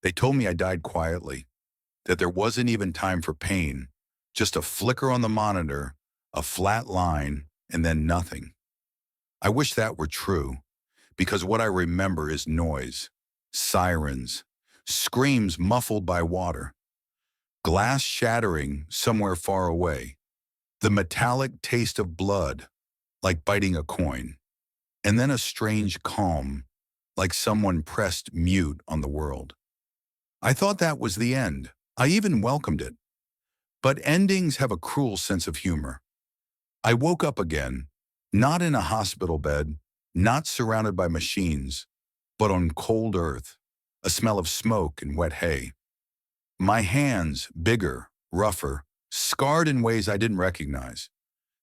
They told me I died quietly, that there wasn't even time for pain, just a flicker on the monitor, a flat line, and then nothing. I wish that were true, because what I remember is noise, sirens, screams muffled by water, glass shattering somewhere far away, the metallic taste of blood, like biting a coin, and then a strange calm, like someone pressed mute on the world. I thought that was the end. I even welcomed it. But endings have a cruel sense of humor. I woke up again, not in a hospital bed, not surrounded by machines, but on cold earth, a smell of smoke and wet hay. My hands, bigger, rougher, scarred in ways I didn't recognize.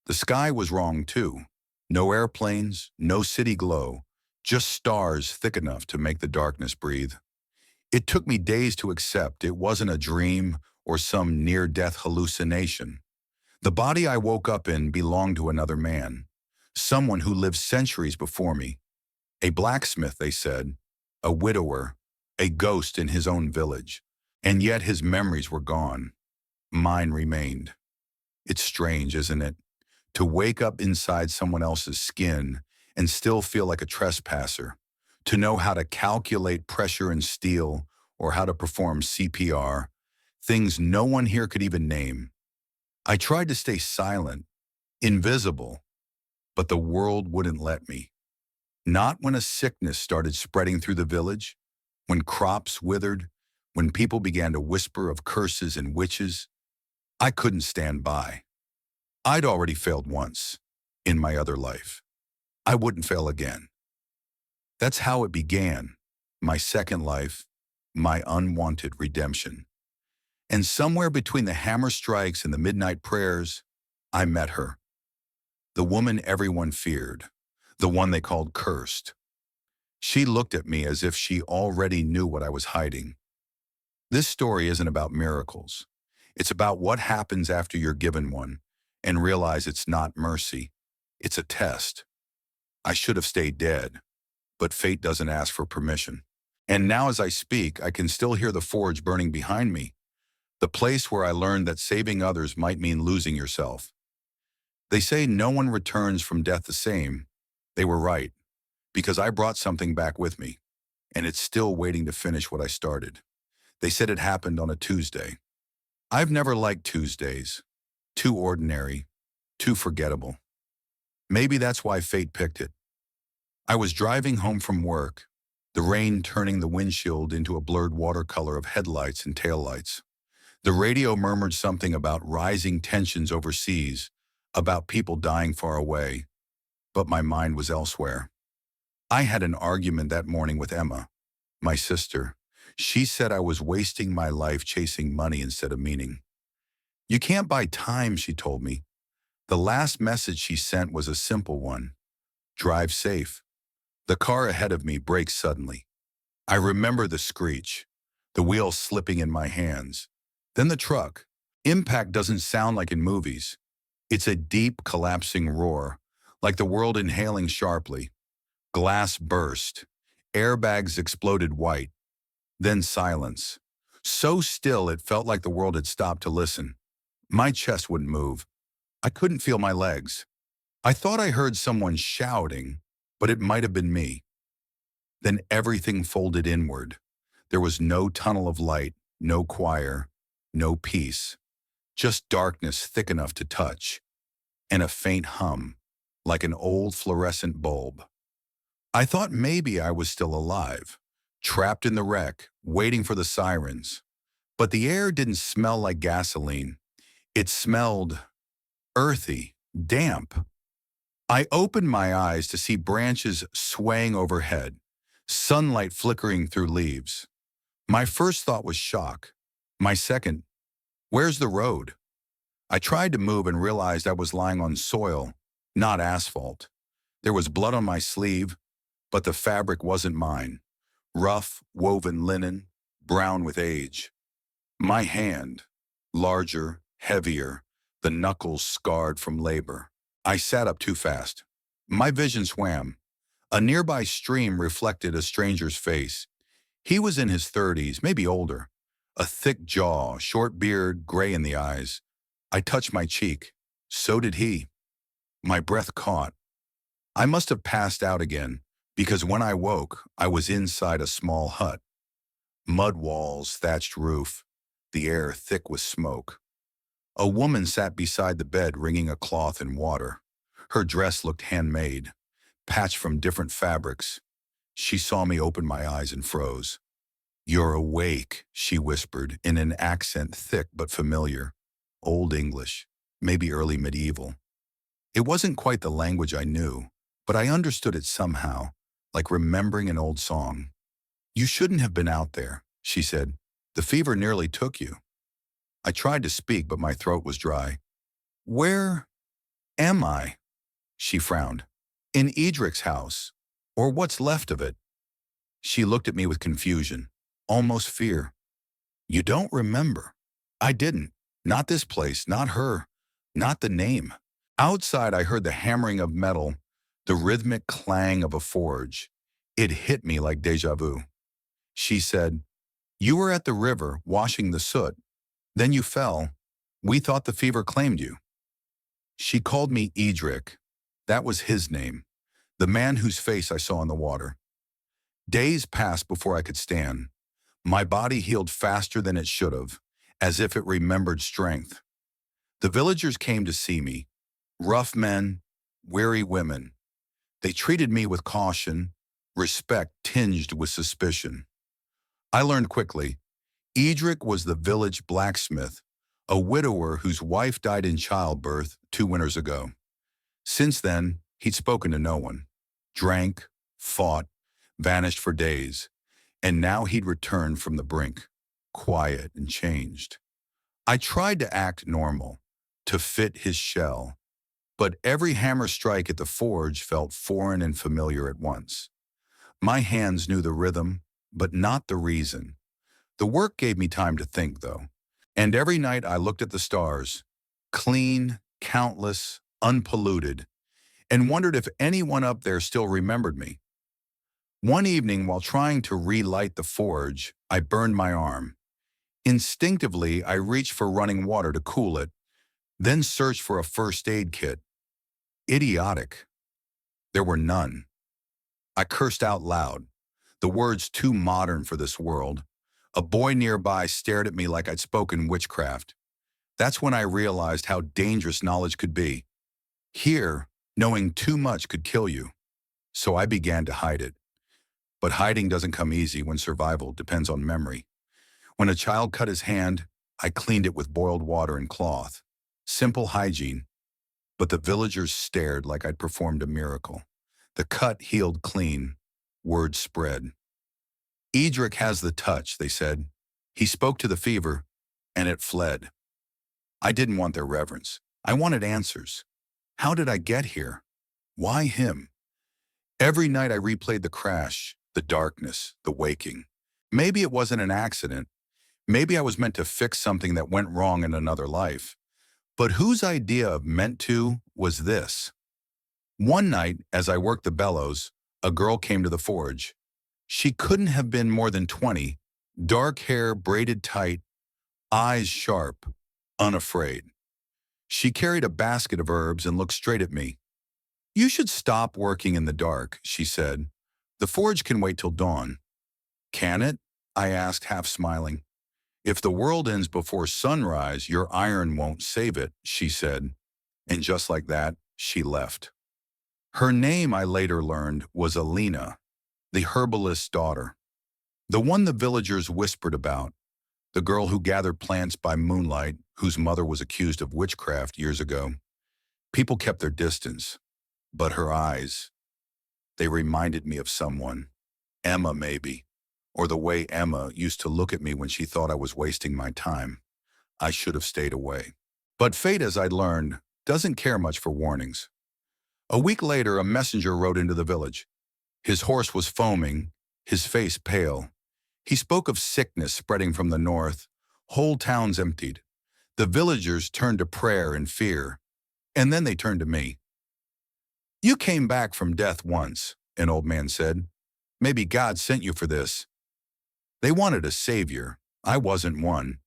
The sky was wrong too. No airplanes, no city glow, just stars thick enough to make the darkness breathe. It took me days to accept it wasn't a dream or some near-death hallucination. The body I woke up in belonged to another man, someone who lived centuries before me. A blacksmith, they said, a widower, a ghost in his own village. And yet his memories were gone. Mine remained. It's strange, isn't it? To wake up inside someone else's skin and still feel like a trespasser. To know how to calculate pressure in steel or how to perform CPR, things no one here could even name. I tried to stay silent, invisible, but the world wouldn't let me. Not when a sickness started spreading through the village, when crops withered, when people began to whisper of curses and witches. I couldn't stand by. I'd already failed once, in my other life. I wouldn't fail again. That's how it began, my second life, my unwanted redemption. And somewhere between the hammer strikes and the midnight prayers, I met her. The woman everyone feared, the one they called cursed. She looked at me as if she already knew what I was hiding. This story isn't about miracles. It's about what happens after you're given one and realize it's not mercy. It's a test. I should have stayed dead, but fate doesn't ask for permission. And now as I speak, I can still hear the forge burning behind me, the place where I learned that saving others might mean losing yourself. They say no one returns from death the same. They were right, because I brought something back with me, and it's still waiting to finish what I started. They said it happened on a Tuesday. I've never liked Tuesdays. Too ordinary, too forgettable. Maybe that's why fate picked it. I was driving home from work, the rain turning the windshield into a blurred watercolor of headlights and taillights. The radio murmured something about rising tensions overseas, about people dying far away, but my mind was elsewhere. I had an argument that morning with Emma, my sister. She said I was wasting my life chasing money instead of meaning. You can't buy time, she told me. The last message she sent was a simple one. Drive safe. The car ahead of me braked suddenly. I remember the screech, the wheel slipping in my hands. Then the truck. Impact doesn't sound like in movies. It's a deep, collapsing roar, like the world inhaling sharply. Glass burst. Airbags exploded white. Then silence. So still it felt like the world had stopped to listen. My chest wouldn't move. I couldn't feel my legs. I thought I heard someone shouting, but it might have been me. Then everything folded inward. There was no tunnel of light, no choir, no peace. Just darkness thick enough to touch, and a faint hum, like an old fluorescent bulb. I thought maybe I was still alive, trapped in the wreck, waiting for the sirens. But the air didn't smell like gasoline. It smelled earthy, damp. I opened my eyes to see branches swaying overhead, sunlight flickering through leaves. My first thought was shock. My second, where's the road? I tried to move and realized I was lying on soil, not asphalt. There was blood on my sleeve, but the fabric wasn't mine. Rough, woven linen, brown with age. My hand, larger, heavier, the knuckles scarred from labor. I sat up too fast. My vision swam. A nearby stream reflected a stranger's face. He was in his 30s, maybe older. A thick jaw, short beard, gray in the eyes. I touched my cheek. So did he. My breath caught. I must have passed out again, because when I woke, I was inside a small hut. Mud walls, thatched roof, the air thick with smoke. A woman sat beside the bed wringing a cloth in water. Her dress looked handmade, patched from different fabrics. She saw me open my eyes and froze. "You're awake," she whispered in an accent thick but familiar. Old English, maybe early medieval. It wasn't quite the language I knew, but I understood it somehow, like remembering an old song. "You shouldn't have been out there," she said. "The fever nearly took you." I tried to speak, but my throat was dry. "Where am I?" She frowned. "In Edric's house, or what's left of it." She looked at me with confusion, almost fear. "You don't remember?" I didn't. Not this place, not her, not the name. Outside, I heard the hammering of metal, the rhythmic clang of a forge. It hit me like déjà vu. She said, "You were at the river, washing the soot. Then you fell. We thought the fever claimed you." She called me Edric. That was his name, the man whose face I saw in the water. Days passed before I could stand. My body healed faster than it should have, as if it remembered strength. The villagers came to see me. Rough men, weary women. They treated me with caution, respect tinged with suspicion. I learned quickly, Edric was the village blacksmith, a widower whose wife died in childbirth 2 winters ago. Since then, he'd spoken to no one. Drank, fought, vanished for days, and now he'd returned from the brink, quiet and changed. I tried to act normal, to fit his shell, but every hammer strike at the forge felt foreign and familiar at once. My hands knew the rhythm, but not the reason. The work gave me time to think, though, and every night I looked at the stars, clean, countless, unpolluted, and wondered if anyone up there still remembered me. One evening, while trying to relight the forge, I burned my arm. Instinctively, I reached for running water to cool it, then searched for a first aid kit. Idiotic. There were none. I cursed out loud, the words too modern for this world. A boy nearby stared at me like I'd spoken witchcraft. That's when I realized how dangerous knowledge could be. Here, knowing too much could kill you. So I began to hide it. But hiding doesn't come easy when survival depends on memory. When a child cut his hand, I cleaned it with boiled water and cloth. Simple hygiene. But the villagers stared like I'd performed a miracle. The cut healed clean. Word spread. "Edric has the touch," they said. "He spoke to the fever, and it fled." I didn't want their reverence. I wanted answers. How did I get here? Why him? Every night I replayed the crash, the darkness, the waking. Maybe it wasn't an accident. Maybe I was meant to fix something that went wrong in another life. But whose idea of meant to was this? One night, as I worked the bellows, a girl came to the forge. She couldn't have been more than 20, dark hair braided tight, eyes sharp, unafraid. She carried a basket of herbs and looked straight at me. "You should stop working in the dark," she said. "The forge can wait till dawn." "Can it?" I asked, half smiling. "If the world ends before sunrise, your iron won't save it," she said. And just like that, she left. Her name, I later learned, was Alina, the herbalist's daughter. The one the villagers whispered about, the girl who gathered plants by moonlight, whose mother was accused of witchcraft years ago. People kept their distance, but her eyes, they reminded me of someone. Emma, maybe. Or the way Emma used to look at me when she thought I was wasting my time. I should have stayed away. But fate, as I'd learned, doesn't care much for warnings. A week later, a messenger rode into the village. His horse was foaming, his face pale. He spoke of sickness spreading from the north. Whole towns emptied. The villagers turned to prayer and fear, and then they turned to me. "You came back from death once," an old man said. "Maybe God sent you for this." They wanted a savior. I wasn't one.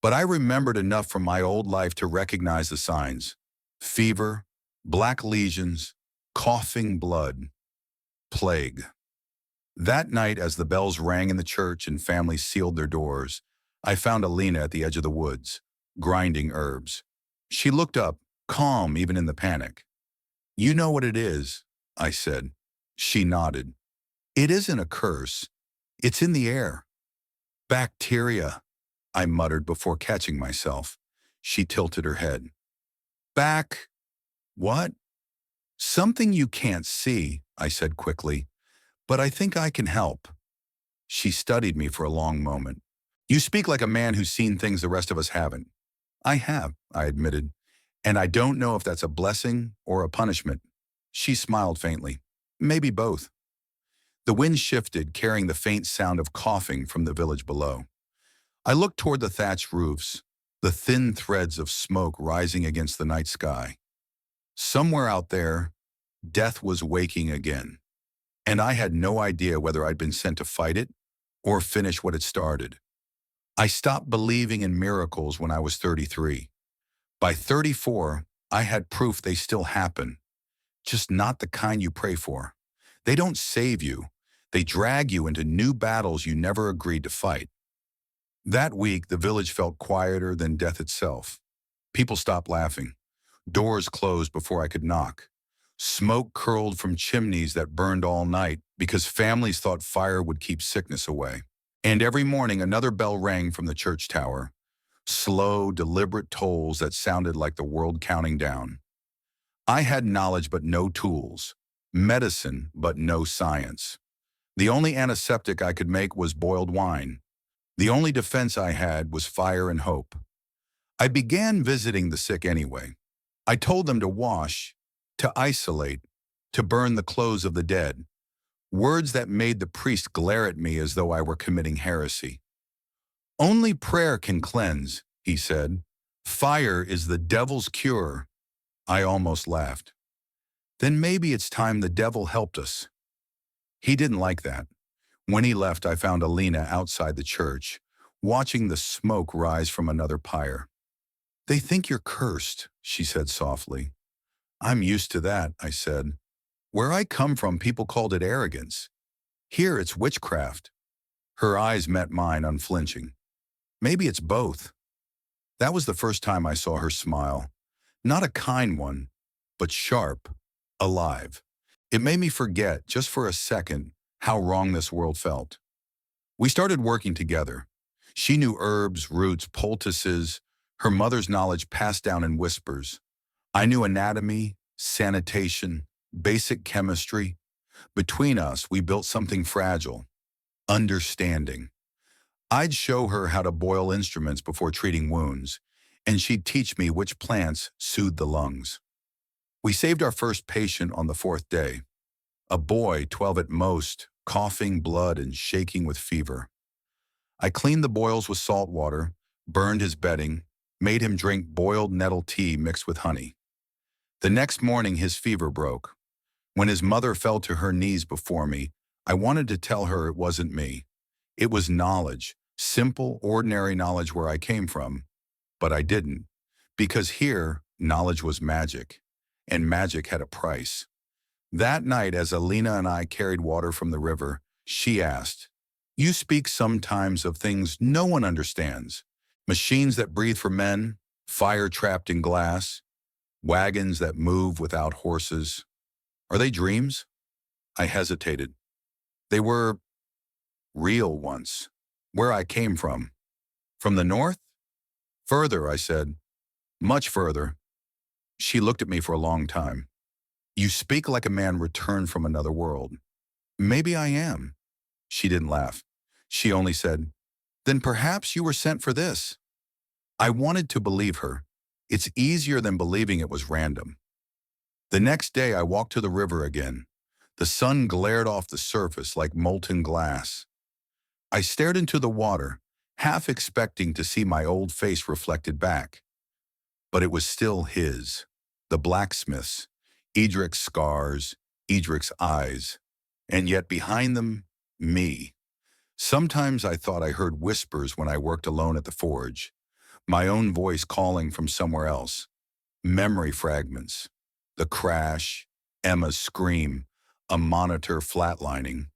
But I remembered enough from my old life to recognize the signs. Fever, black lesions, coughing blood, plague. That night, as the bells rang in the church and families sealed their doors, I found Alina at the edge of the woods, grinding herbs. She looked up, calm even in the panic. "You know what it is," I said. She nodded. "It isn't a curse. It's in the air." "Bacteria," I muttered before catching myself. She tilted her head. "Back, what?" "Something you can't see," I said quickly, "but I think I can help." She studied me for a long moment. "You speak like a man who's seen things the rest of us haven't." "I have," I admitted, "and I don't know if that's a blessing or a punishment." She smiled faintly. "Maybe both." The wind shifted, carrying the faint sound of coughing from the village below. I looked toward the thatched roofs, the thin threads of smoke rising against the night sky. Somewhere out there, death was waking again, and I had no idea whether I'd been sent to fight it or finish what it started. I stopped believing in miracles when I was 33. By 34, I had proof they still happen, just not the kind you pray for. They don't save you. They drag you into new battles you never agreed to fight. That week, the village felt quieter than death itself. People stopped laughing. Doors closed before I could knock. Smoke curled from chimneys that burned all night because families thought fire would keep sickness away. And every morning, another bell rang from the church tower. Slow, deliberate tolls that sounded like the world counting down. I had knowledge but no tools, medicine but no science. The only antiseptic I could make was boiled wine. The only defense I had was fire and hope. I began visiting the sick anyway. I told them to wash, to isolate, to burn the clothes of the dead. Words that made the priest glare at me as though I were committing heresy. "Only prayer can cleanse," he said. "Fire is the devil's cure." I almost laughed. "Then maybe it's time the devil helped us." He didn't like that. When he left, I found Alina outside the church, watching the smoke rise from another pyre. "They think you're cursed," she said softly. "I'm used to that," I said. "Where I come from, people called it arrogance. Here, it's witchcraft." Her eyes met mine, unflinching. "Maybe it's both." That was the first time I saw her smile. Not a kind one, but sharp, alive. It made me forget, just for a second, how wrong this world felt. We started working together. She knew herbs, roots, poultices, her mother's knowledge passed down in whispers. I knew anatomy, sanitation, basic chemistry. Between us, we built something fragile: understanding. I'd show her how to boil instruments before treating wounds, and she'd teach me which plants soothed the lungs. We saved our first patient on the fourth day. A boy, 12 at most, coughing blood and shaking with fever. I cleaned the boils with salt water, burned his bedding, made him drink boiled nettle tea mixed with honey. The next morning, his fever broke. When his mother fell to her knees before me, I wanted to tell her it wasn't me. It was knowledge, simple, ordinary knowledge where I came from. But I didn't, because here, knowledge was magic, and magic had a price. That night, as Alina and I carried water from the river, she asked, "You speak sometimes of things no one understands. Machines that breathe for men, fire trapped in glass, wagons that move without horses. Are they dreams?" I hesitated. "They were real once. Where I came from." "From the north?" "Further," I said. "Much further." She looked at me for a long time. "You speak like a man returned from another world." "Maybe I am." She didn't laugh. She only said, "Then perhaps you were sent for this." I wanted to believe her. It's easier than believing it was random. The next day, I walked to the river again. The sun glared off the surface like molten glass. I stared into the water, half expecting to see my old face reflected back. But it was still his, the blacksmith's, Edric's scars, Edric's eyes, and yet behind them, me. Sometimes I thought I heard whispers when I worked alone at the forge, my own voice calling from somewhere else. Memory fragments. The crash, Emma's scream, a monitor flatlining.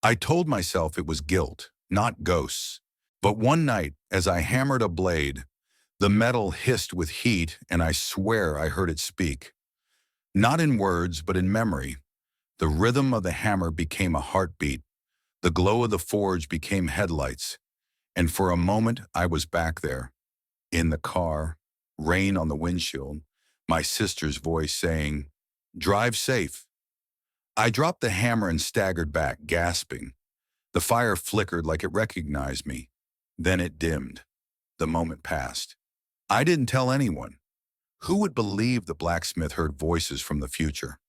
I told myself it was guilt, not ghosts. But one night, as I hammered a blade, the metal hissed with heat and I swear I heard it speak. Not in words, but in memory. The rhythm of the hammer became a heartbeat. The glow of the forge became headlights. And for a moment, I was back there, in the car, rain on the windshield, my sister's voice saying, "Drive safe." I dropped the hammer and staggered back, gasping. The fire flickered like it recognized me. Then it dimmed. The moment passed. I didn't tell anyone. Who would believe the blacksmith heard voices from the future?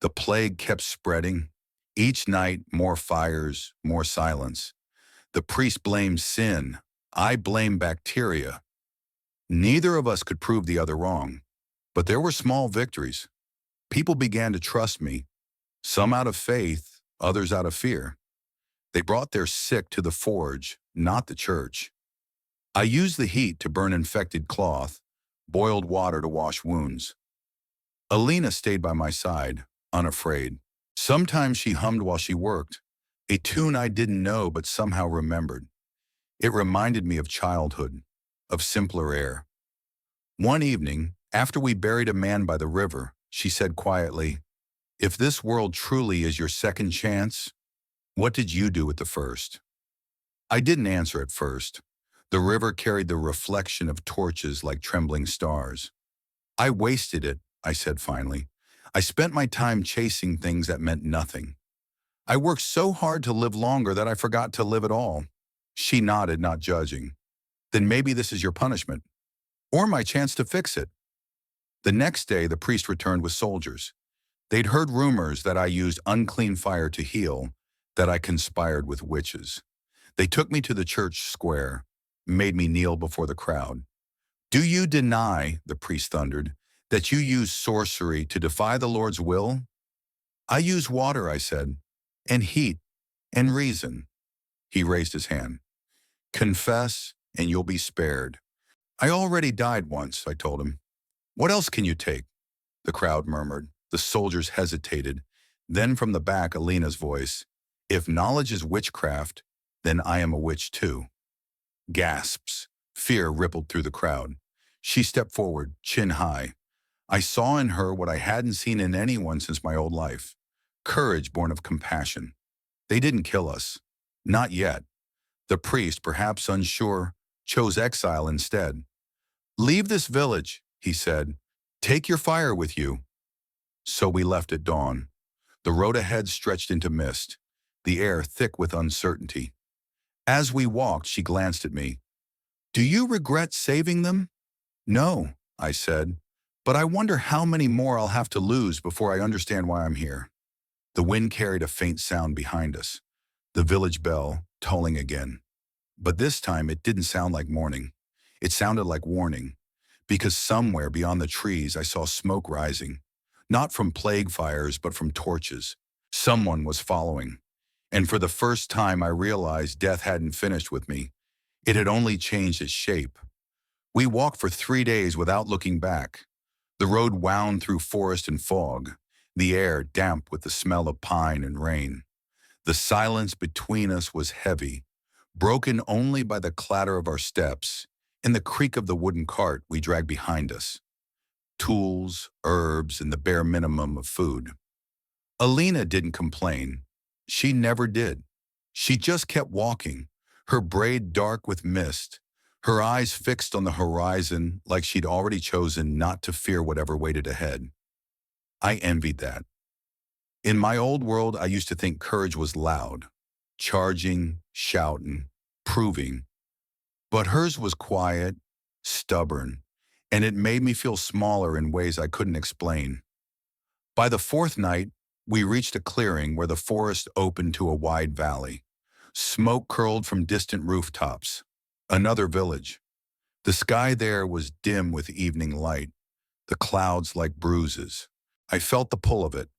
The plague kept spreading. Each night, more fires, more silence. The priest blamed sin. I blamed bacteria. Neither of us could prove the other wrong. But there were small victories. People began to trust me, some out of faith, others out of fear. They brought their sick to the forge, not the church. I used the heat to burn infected cloth, boiled water to wash wounds. Alina stayed by my side, unafraid. Sometimes she hummed while she worked, a tune I didn't know but somehow remembered. It reminded me of childhood, of simpler air. One evening, after we buried a man by the river, she said quietly, "If this world truly is your second chance, what did you do with the first?" I didn't answer at first. The river carried the reflection of torches like trembling stars. "I wasted it," I said finally. "I spent my time chasing things that meant nothing. I worked so hard to live longer that I forgot to live at all." She nodded, not judging. "Then maybe this is your punishment, or my chance to fix it." The next day, the priest returned with soldiers. They'd heard rumors that I used unclean fire to heal, that I conspired with witches. They took me to the church square, made me kneel before the crowd. "Do you deny," the priest thundered, "that you use sorcery to defy the Lord's will?" "I use water," I said, "and heat, and reason." He raised his hand. "Confess, and you'll be spared." "I already died once," I told him. "What else can you take?" The crowd murmured. The soldiers hesitated. Then from the back, Alina's voice, "If knowledge is witchcraft, then I am a witch too." Gasps. Fear rippled through the crowd. She stepped forward, chin high. I saw in her what I hadn't seen in anyone since my old life. Courage born of compassion. They didn't kill us. Not yet. The priest, perhaps unsure, chose exile instead. "Leave this village," he said. "Take your fire with you." So we left at dawn. The road ahead stretched into mist, the air thick with uncertainty. As we walked, she glanced at me. "Do you regret saving them?" "No," I said, "but I wonder how many more I'll have to lose before I understand why I'm here." The wind carried a faint sound behind us, the village bell tolling again. But this time it didn't sound like morning. It sounded like warning, because somewhere beyond the trees I saw smoke rising, not from plague fires but from torches. Someone was following. And for the first time I realized death hadn't finished with me. It had only changed its shape. We walked for 3 days without looking back. The road wound through forest and fog, the air damp with the smell of pine and rain. The silence between us was heavy, broken only by the clatter of our steps and the creak of the wooden cart we dragged behind us. Tools, herbs, and the bare minimum of food. Alina didn't complain. She never did. She just kept walking, her braid dark with mist, her eyes fixed on the horizon like she'd already chosen not to fear whatever waited ahead. I envied that. In my old world, I used to think courage was loud, charging, shouting, proving. But hers was quiet, stubborn, and it made me feel smaller in ways I couldn't explain. By the fourth night, we reached a clearing where the forest opened to a wide valley. Smoke curled from distant rooftops. Another village. The sky there was dim with evening light, the clouds like bruises. I felt the pull of it,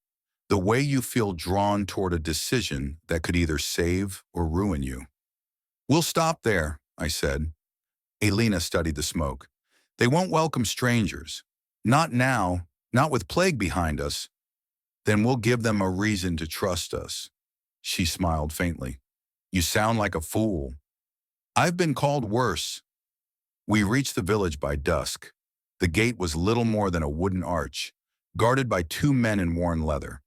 The way you feel drawn toward a decision that could either save or ruin you. We'll stop there, I said. Elena studied the smoke. They won't welcome strangers. Not now, not with plague behind us. Then we'll give them a reason to trust us. She smiled faintly. You sound like a fool. I've been called worse. We reached the village by dusk. The gate was little more than a wooden arch, guarded by two men in worn leather.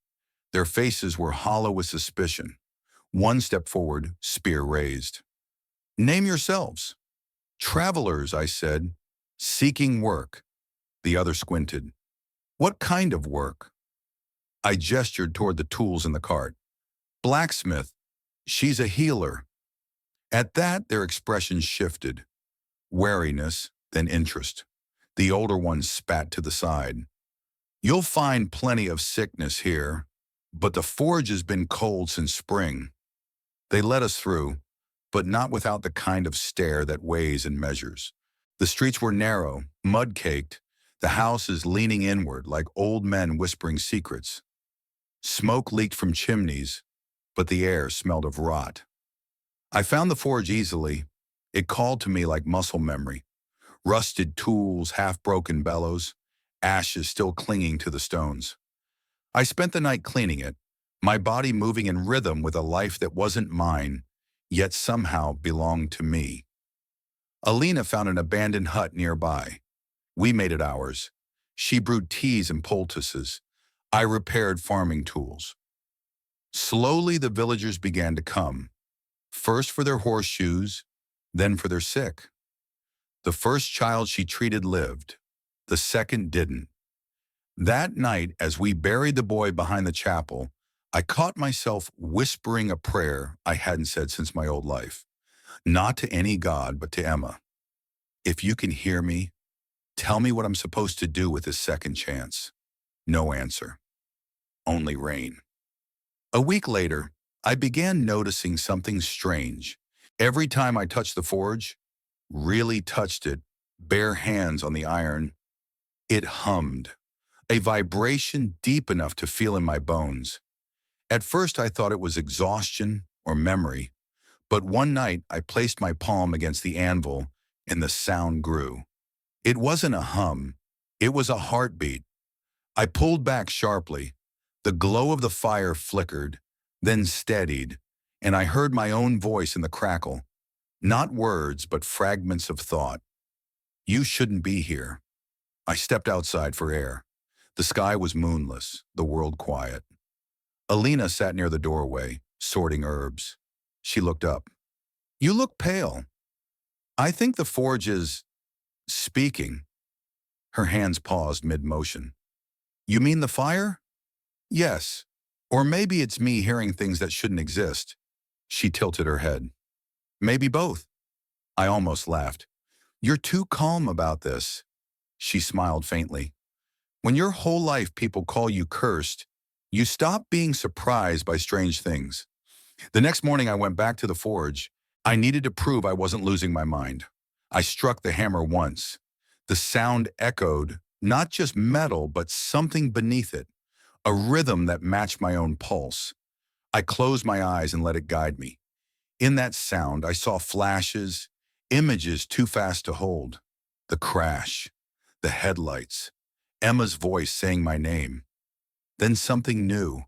Their faces were hollow with suspicion. One stepped forward, spear raised. Name yourselves. Travelers, I said. Seeking work. The other squinted. What kind of work? I gestured toward the tools in the cart. Blacksmith. She's a healer. At that, their expressions shifted. Wariness, then interest. The older one spat to the side. You'll find plenty of sickness here, but the forge has been cold since spring. They let us through, but not without the kind of stare that weighs and measures. The streets were narrow, mud-caked, the houses leaning inward like old men whispering secrets. Smoke leaked from chimneys, but the air smelled of rot. I found the forge easily. It called to me like muscle memory. Rusted tools, half-broken bellows, ashes still clinging to the stones. I spent the night cleaning it, my body moving in rhythm with a life that wasn't mine, yet somehow belonged to me. Alina found an abandoned hut nearby. We made it ours. She brewed teas and poultices. I repaired farming tools. Slowly the villagers began to come, first for their horseshoes, then for their sick. The first child she treated lived. The second didn't. That night, as we buried the boy behind the chapel, I caught myself whispering a prayer I hadn't said since my old life. Not to any god, but to Emma. If you can hear me, tell me what I'm supposed to do with this second chance. No answer. Only rain. A week later, I began noticing something strange. Every time I touched the forge, really touched it, bare hands on the iron, it hummed, a vibration deep enough to feel in my bones. At first I thought it was exhaustion or memory, but one night I placed my palm against the anvil and the sound grew. It wasn't a hum, it was a heartbeat. I pulled back sharply. The glow of the fire flickered, then steadied, and I heard my own voice in the crackle. Not words, but fragments of thought. You shouldn't be here. I stepped outside for air. The sky was moonless, the world quiet. Alina sat near the doorway, sorting herbs. She looked up. You look pale. I think the forge is speaking. Her hands paused mid-motion. You mean the fire? Yes. Or maybe it's me hearing things that shouldn't exist. She tilted her head. Maybe both. I almost laughed. You're too calm about this. She smiled faintly. When your whole life people call you cursed, you stop being surprised by strange things. The next morning I went back to the forge. I needed to prove I wasn't losing my mind. I struck the hammer once. The sound echoed, not just metal, but something beneath it, a rhythm that matched my own pulse. I closed my eyes and let it guide me. In that sound, I saw flashes, images too fast to hold. The crash, the headlights, Emma's voice saying my name. Then something new,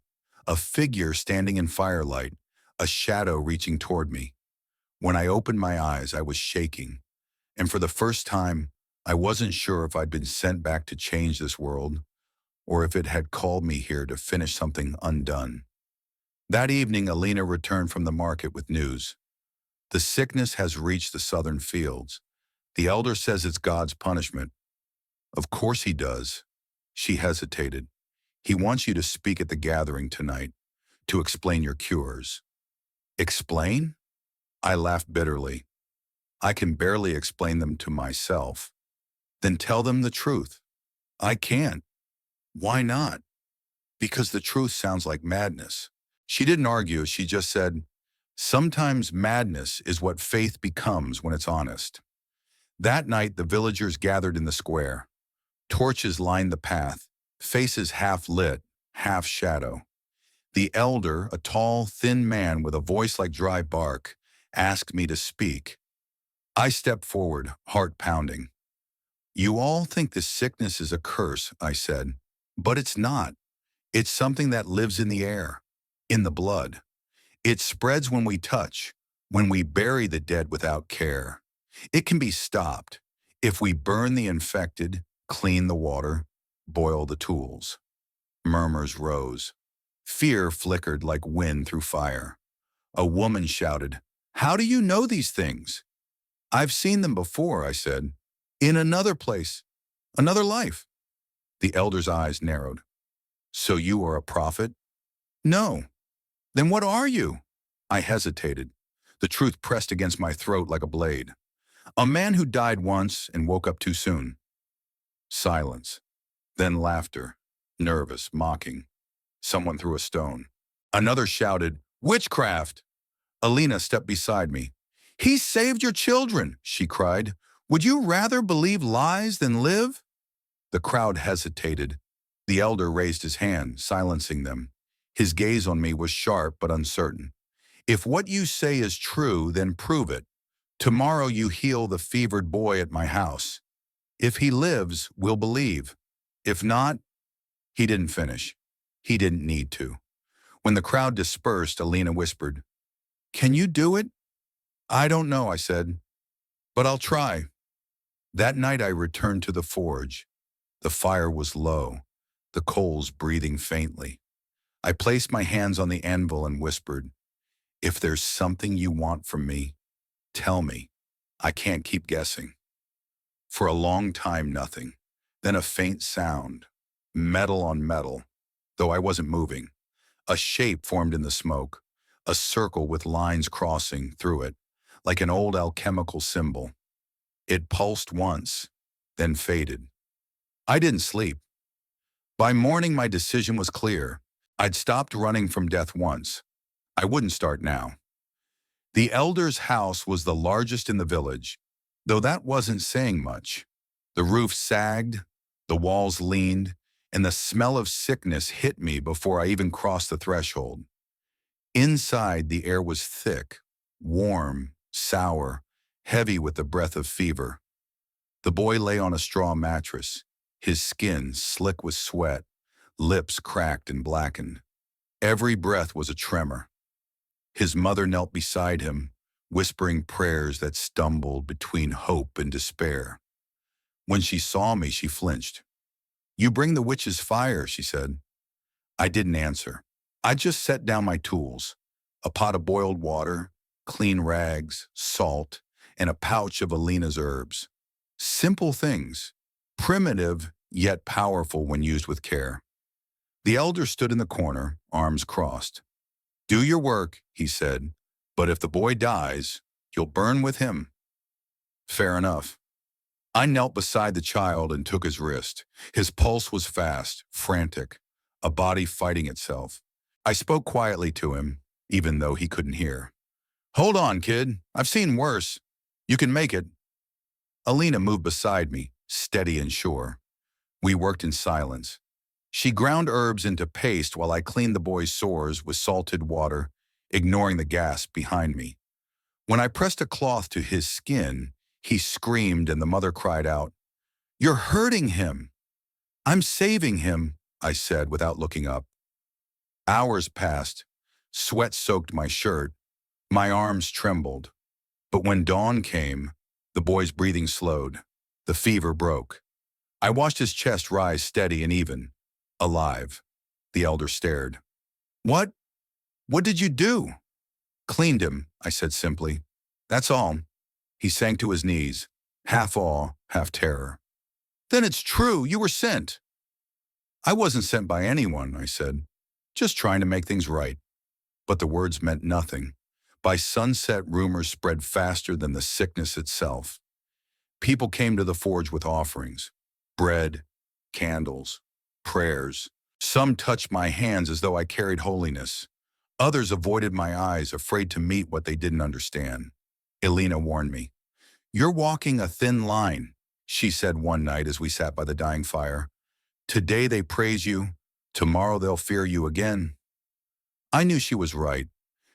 a figure standing in firelight, a shadow reaching toward me. When I opened my eyes, I was shaking. And for the first time, I wasn't sure if I'd been sent back to change this world, or if it had called me here to finish something undone. That evening, Alina returned from the market with news. The sickness has reached the southern fields. The elder says it's God's punishment. Of course he does. She hesitated. He wants you to speak at the gathering tonight, to explain your cures. Explain? I laughed bitterly. I can barely explain them to myself. Then tell them the truth. I can't. Why not? Because the truth sounds like madness. She didn't argue, she just said, sometimes madness is what faith becomes when it's honest. That night, the villagers gathered in the square. Torches lined the path, faces half lit, half shadow. The elder, a tall, thin man with a voice like dry bark, asked me to speak. I stepped forward, heart pounding. You all think this sickness is a curse, I said. But it's not. It's something that lives in the air, in the blood. It spreads when we touch, when we bury the dead without care. It can be stopped if we burn the infected, clean the water, boil the tools. Murmurs rose. Fear flickered like wind through fire. A woman shouted, "How do you know these things?" "I've seen them before," I said. "In another place, another life." The elder's eyes narrowed. "So you are a prophet?" "No." "Then what are you?" I hesitated. The truth pressed against my throat like a blade. "A man who died once and woke up too soon." Silence. Then laughter. Nervous, mocking. Someone threw a stone. Another shouted, "Witchcraft!" Alina stepped beside me. "He saved your children," she cried. "Would you rather believe lies than live?" The crowd hesitated. The elder raised his hand, silencing them. His gaze on me was sharp but uncertain. "If what you say is true, then prove it. Tomorrow you heal the fevered boy at my house. If he lives, we'll believe. If not—" He didn't finish. He didn't need to. When the crowd dispersed, Alina whispered, "Can you do it?" "I don't know," I said, "but I'll try." That night I returned to the forge. The fire was low, the coals breathing faintly. I placed my hands on the anvil and whispered, "If there's something you want from me, tell me. I can't keep guessing." For a long time, nothing. Then a faint sound, metal on metal, though I wasn't moving. A shape formed in the smoke, a circle with lines crossing through it, like an old alchemical symbol. It pulsed once, then faded. I didn't sleep. By morning, my decision was clear. I'd stopped running from death once. I wouldn't start now. The elder's house was the largest in the village, though that wasn't saying much. The roof sagged, the walls leaned, and the smell of sickness hit me before I even crossed the threshold. Inside, the air was thick, warm, sour, heavy with the breath of fever. The boy lay on a straw mattress, his skin slick with sweat, lips cracked and blackened. Every breath was a tremor. His mother knelt beside him, whispering prayers that stumbled between hope and despair. When she saw me, she flinched. "You bring the witch's fire," she said. I didn't answer. I just set down my tools, a pot of boiled water, clean rags, salt, and a pouch of Alina's herbs. Simple things, primitive yet powerful when used with care. The elder stood in the corner, arms crossed. "Do your work," he said, "but if the boy dies, you'll burn with him." Fair enough. I knelt beside the child and took his wrist. His pulse was fast, frantic, a body fighting itself. I spoke quietly to him, even though he couldn't hear. "Hold on, kid. I've seen worse. You can make it." Alina moved beside me, steady and sure. We worked in silence. She ground herbs into paste while I cleaned the boy's sores with salted water, ignoring the gasp behind me. When I pressed a cloth to his skin, he screamed and the mother cried out, "You're hurting him." "I'm saving him," I said without looking up. Hours passed. Sweat soaked my shirt. My arms trembled. But when dawn came, the boy's breathing slowed. The fever broke. I watched his chest rise steady and even. Alive. The elder stared. "What? What did you do?" "Cleaned him," I said simply. "That's all." He sank to his knees, half awe, half terror. "Then it's true, you were sent." "I wasn't sent by anyone," I said. "Just trying to make things right." But the words meant nothing. By sunset, rumors spread faster than the sickness itself. People came to the forge with offerings. Bread, candles, prayers. Some touched my hands as though I carried holiness. Others avoided my eyes, afraid to meet what they didn't understand. Alina warned me. "You're walking a thin line," she said one night as we sat by the dying fire. "Today they praise you, tomorrow they'll fear you again." I knew she was right.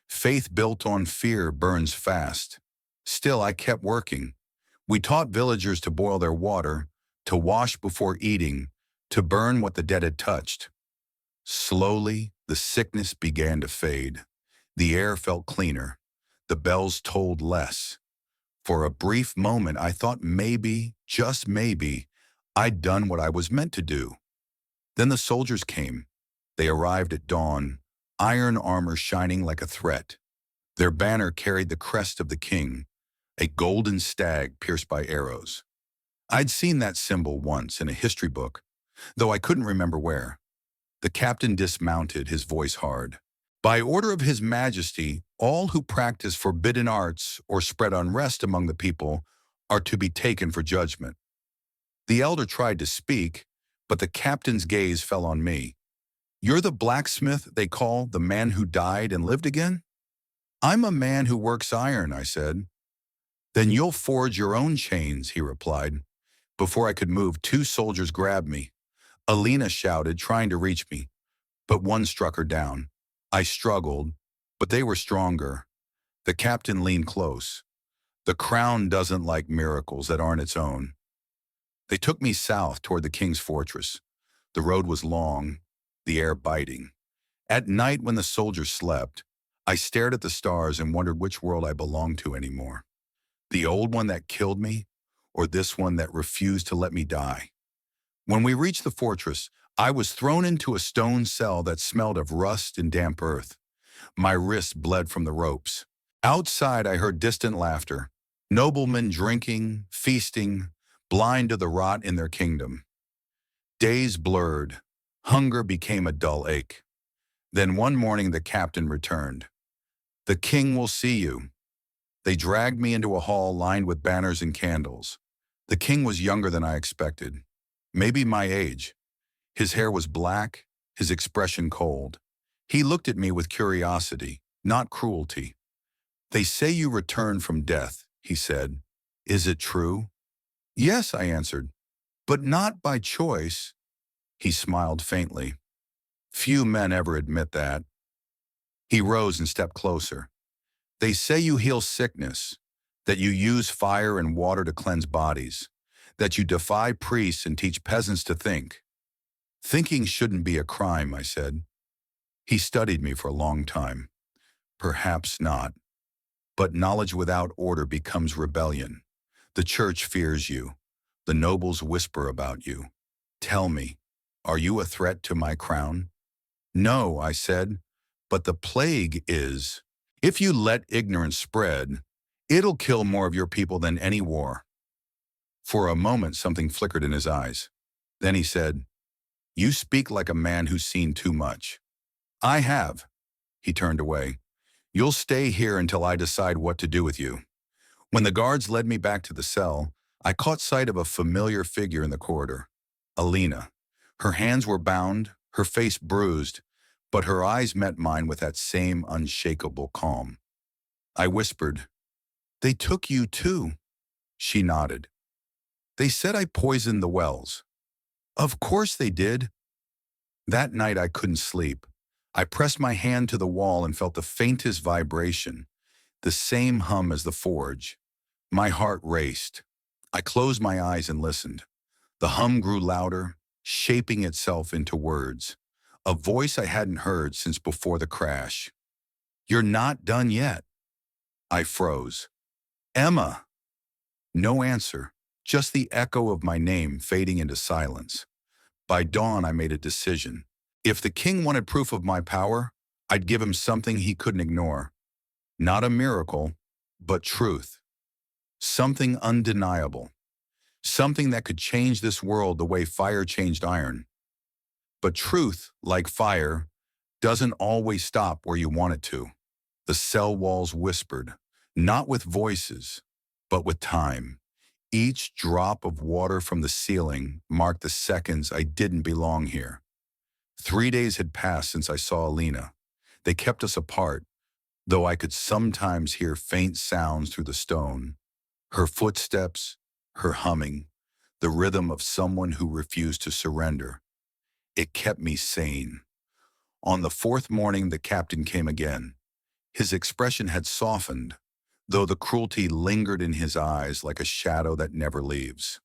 Faith built on fear burns fast. Still, I kept working. We taught villagers to boil their water, to wash before eating, to burn what the dead had touched. Slowly, the sickness began to fade. The air felt cleaner. The bells tolled less. For a brief moment, I thought maybe, just maybe, I'd done what I was meant to do. Then the soldiers came. They arrived at dawn, iron armor shining like a threat. Their banner carried the crest of the king, a golden stag pierced by arrows. I'd seen that symbol once in a history book, though I couldn't remember where. The captain dismounted, his voice hard. By order of His Majesty, all who practice forbidden arts or spread unrest among the people are to be taken for judgment. The elder tried to speak, but the captain's gaze fell on me. You're the blacksmith they call the man who died and lived again? I'm a man who works iron, I said. Then you'll forge your own chains, he replied. Before I could move, two soldiers grabbed me. Alina shouted, trying to reach me, but one struck her down. I struggled, but they were stronger. The captain leaned close. The crown doesn't like miracles that aren't its own. They took me south toward the king's fortress. The road was long, the air biting. At night when the soldiers slept, I stared at the stars and wondered which world I belonged to anymore. The old one that killed me, or this one that refused to let me die. When we reached the fortress, I was thrown into a stone cell that smelled of rust and damp earth. My wrists bled from the ropes. Outside, I heard distant laughter. Noblemen drinking, feasting, blind to the rot in their kingdom. Days blurred. Hunger became a dull ache. Then one morning the captain returned. The king will see you. They dragged me into a hall lined with banners and candles. The king was younger than I expected. Maybe my age. His hair was black, his expression cold. He looked at me with curiosity, not cruelty. They say you return from death, he said. Is it true? Yes, I answered, but not by choice. He smiled faintly. Few men ever admit that. He rose and stepped closer. They say you heal sickness, that you use fire and water to cleanse bodies, that you defy priests and teach peasants to think. Thinking shouldn't be a crime, I said. He studied me for a long time. Perhaps not. But knowledge without order becomes rebellion. The church fears you. The nobles whisper about you. Tell me, are you a threat to my crown? No, I said, but the plague is. If you let ignorance spread, it'll kill more of your people than any war. For a moment, something flickered in his eyes. Then he said, You speak like a man who's seen too much. I have. He turned away. You'll stay here until I decide what to do with you. When the guards led me back to the cell, I caught sight of a familiar figure in the corridor. Alina. Her hands were bound, her face bruised, but her eyes met mine with that same unshakable calm. I whispered, They took you too. She nodded. They said I poisoned the wells. Of course they did. That night I couldn't sleep. I pressed my hand to the wall and felt the faintest vibration, the same hum as the forge. My heart raced. I closed my eyes and listened. The hum grew louder, shaping itself into words. A voice I hadn't heard since before the crash. You're not done yet. I froze. Emma. No answer, just the echo of my name fading into silence. By dawn, I made a decision. If the king wanted proof of my power, I'd give him something he couldn't ignore. Not a miracle, but truth. Something undeniable. Something that could change this world the way fire changed iron. But truth, like fire, doesn't always stop where you want it to. The cell walls whispered, not with voices, but with time. Each drop of water from the ceiling marked the seconds I didn't belong here. 3 days had passed since I saw Alina. They kept us apart, though I could sometimes hear faint sounds through the stone. Her footsteps, her humming, the rhythm of someone who refused to surrender. It kept me sane. On the fourth morning, the captain came again. His expression had softened, though the cruelty lingered in his eyes like a shadow that never leaves.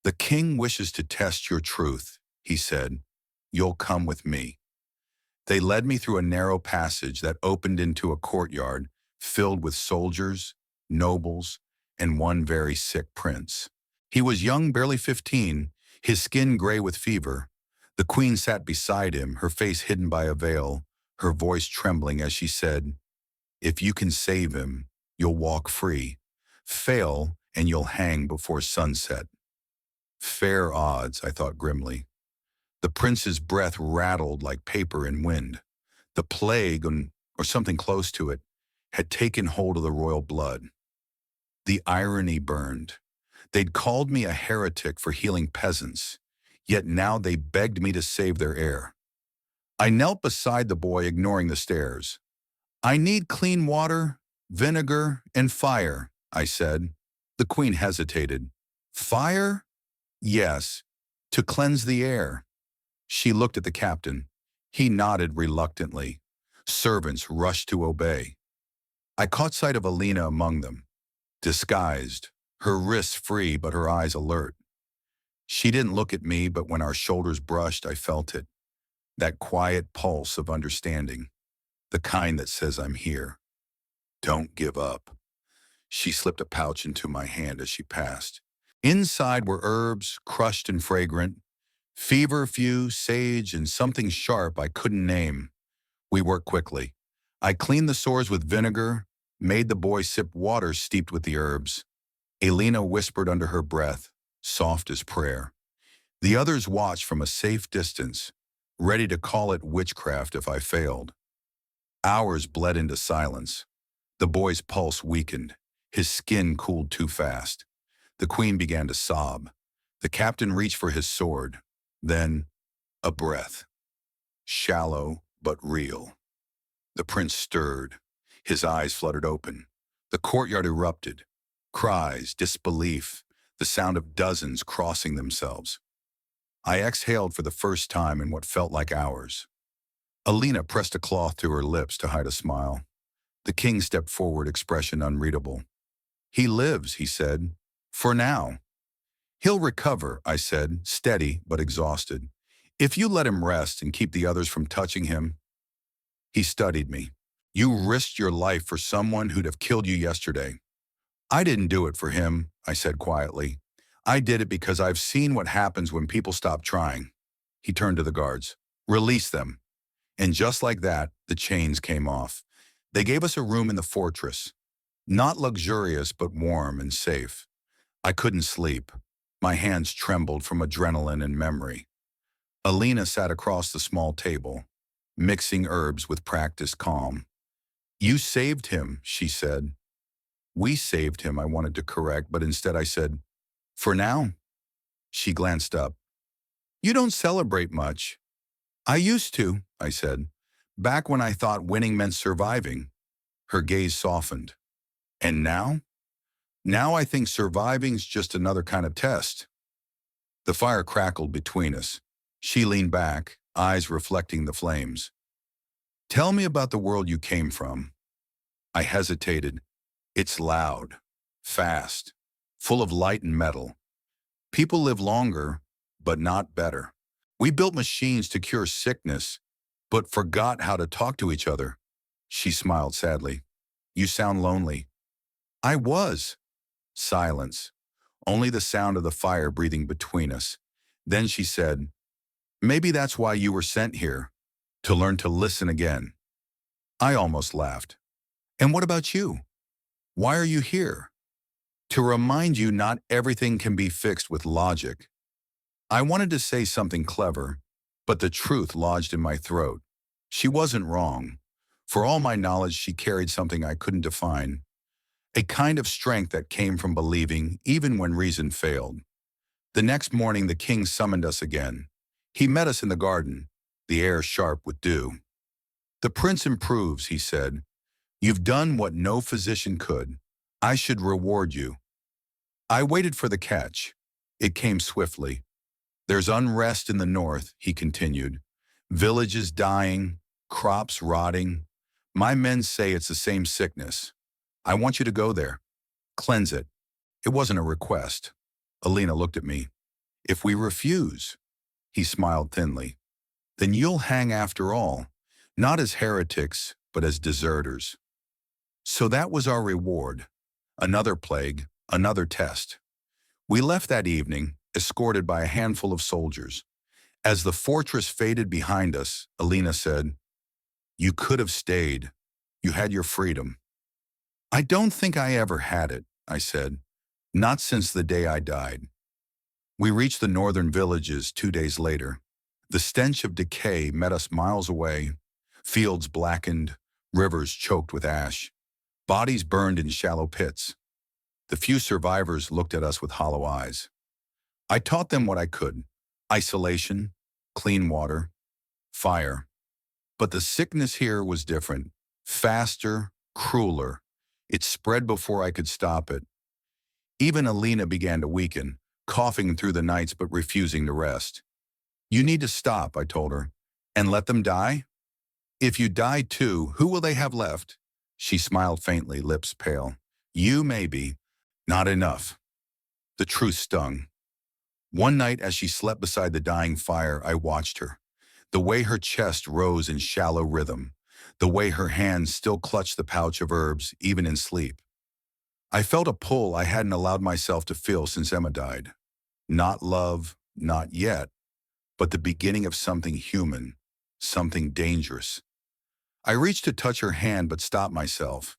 "The king wishes to test your truth," he said. "You'll come with me." They led me through a narrow passage that opened into a courtyard filled with soldiers, nobles, and one very sick prince. He was young, barely 15, his skin gray with fever. The queen sat beside him, her face hidden by a veil, her voice trembling as she said, "If you can save him, you'll walk free. Fail, and you'll hang before sunset." Fair odds, I thought grimly. The prince's breath rattled like paper in wind. The plague, or something close to it, had taken hold of the royal blood. The irony burned. They'd called me a heretic for healing peasants, yet now they begged me to save their heir. I knelt beside the boy, ignoring the stares. "I need clean water, vinegar, and fire," I said. The queen hesitated. "Fire? Yes, to cleanse the air." She looked at the captain. He nodded reluctantly. Servants rushed to obey. I caught sight of Alina among them, disguised, her wrists free but her eyes alert. She didn't look at me, but when our shoulders brushed, I felt it. That quiet pulse of understanding, the kind that says I'm here. "Don't give up." She slipped a pouch into my hand as she passed. Inside were herbs, crushed and fragrant, feverfew, sage, and something sharp I couldn't name. We worked quickly. I cleaned the sores with vinegar, made the boy sip water steeped with the herbs. Elena whispered under her breath, soft as prayer. The others watched from a safe distance, ready to call it witchcraft if I failed. Hours bled into silence. The boy's pulse weakened. His skin cooled too fast. The queen began to sob. The captain reached for his sword. Then, a breath. Shallow but real. The prince stirred. His eyes fluttered open. The courtyard erupted. Cries, disbelief, the sound of dozens crossing themselves. I exhaled for the first time in what felt like hours. Alina pressed a cloth to her lips to hide a smile. The king stepped forward, expression unreadable. "He lives," he said. "For now." "He'll recover," I said, steady but exhausted. "If you let him rest and keep the others from touching him." He studied me. "You risked your life for someone who'd have killed you yesterday." "I didn't do it for him," I said quietly. "I did it because I've seen what happens when people stop trying." He turned to the guards. "Release them." And just like that, the chains came off. They gave us a room in the fortress. Not luxurious, but warm and safe. I couldn't sleep. My hands trembled from adrenaline and memory. Alina sat across the small table, mixing herbs with practiced calm. "You saved him," she said. "We saved him," I wanted to correct, but instead I said, "For now." She glanced up. "You don't celebrate much." "I used to," I said, "back when I thought winning meant surviving." Her gaze softened. "And now?" "Now I think surviving's just another kind of test." The fire crackled between us. She leaned back, eyes reflecting the flames. "Tell me about the world you came from." I hesitated. "It's loud, fast, full of light and metal. People live longer, but not better. We built machines to cure sickness, but forgot how to talk to each other." She smiled sadly. "You sound lonely." I was. Silence. Only the sound of the fire breathing between us. Then she said, "Maybe that's why you were sent here, to learn to listen again." I almost laughed. "And what about you? Why are you here?" "To remind you not everything can be fixed with logic." I wanted to say something clever, but the truth lodged in my throat. She wasn't wrong. For all my knowledge, she carried something I couldn't define. A kind of strength that came from believing, even when reason failed. The next morning, the king summoned us again. He met us in the garden, the air sharp with dew. "The prince improves," he said. "You've done what no physician could. I should reward you." I waited for the catch. It came swiftly. "There's unrest in the north," he continued. "Villages dying, crops rotting. My men say it's the same sickness. I want you to go there. Cleanse it. It wasn't a request. Alina looked at me. If we refuse, he smiled thinly, then you'll hang after all, not as heretics, but as deserters. So that was our reward. Another plague, another test. We left that evening, escorted by a handful of soldiers. As the fortress faded behind us, Alina said, "You could have stayed. You had your freedom." "I don't think I ever had it," I said. "Not since the day I died." We reached the northern villages 2 days later. The stench of decay met us miles away. Fields blackened, rivers choked with ash, bodies burned in shallow pits. The few survivors looked at us with hollow eyes. I taught them what I could: isolation, clean water, fire. But the sickness here was different, faster, crueler. It spread before I could stop it. Even Alina began to weaken, coughing through the nights but refusing to rest. "You need to stop," I told her. "And let them die? If you die too, who will they have left?" She smiled faintly, lips pale. "You maybe. Not enough." The truth stung. One night as she slept beside the dying fire, I watched her. The way her chest rose in shallow rhythm. The way her hands still clutched the pouch of herbs, even in sleep. I felt a pull I hadn't allowed myself to feel since Emma died. Not love, not yet, but the beginning of something human, something dangerous. I reached to touch her hand but stopped myself.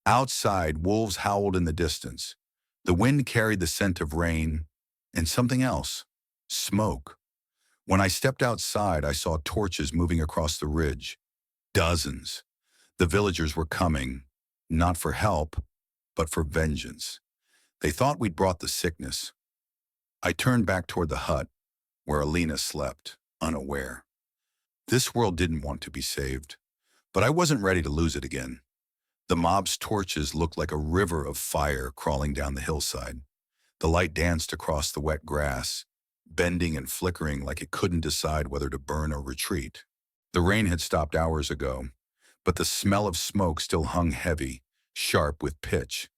Outside, wolves howled in the distance. The wind carried the scent of rain, and something else, smoke. When I stepped outside, I saw torches moving across the ridge. Dozens. The villagers were coming, not for help, but for vengeance. They thought we'd brought the sickness. I turned back toward the hut, where Alina slept, unaware. This world didn't want to be saved, but I wasn't ready to lose it again. The mob's torches looked like a river of fire crawling down the hillside. The light danced across the wet grass, bending and flickering like it couldn't decide whether to burn or retreat. The rain had stopped hours ago, but the smell of smoke still hung heavy, sharp with pitch.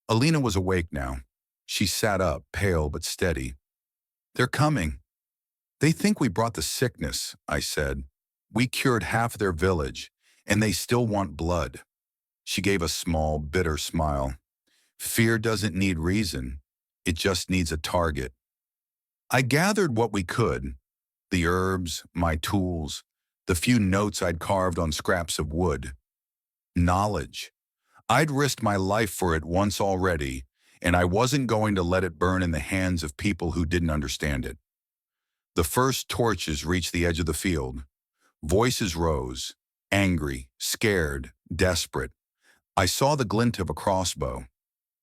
Alina was awake now. She sat up, pale but steady. "They're coming." "They think we brought the sickness," I said. "We cured half their village, and they still want blood." She gave a small, bitter smile. "Fear doesn't need reason. It just needs a target." I gathered what we could: the herbs, my tools, the few notes I'd carved on scraps of wood. Knowledge. I'd risked my life for it once already, and I wasn't going to let it burn in the hands of people who didn't understand it. The first torches reached the edge of the field. Voices rose, angry, scared, desperate. I saw the glint of a crossbow.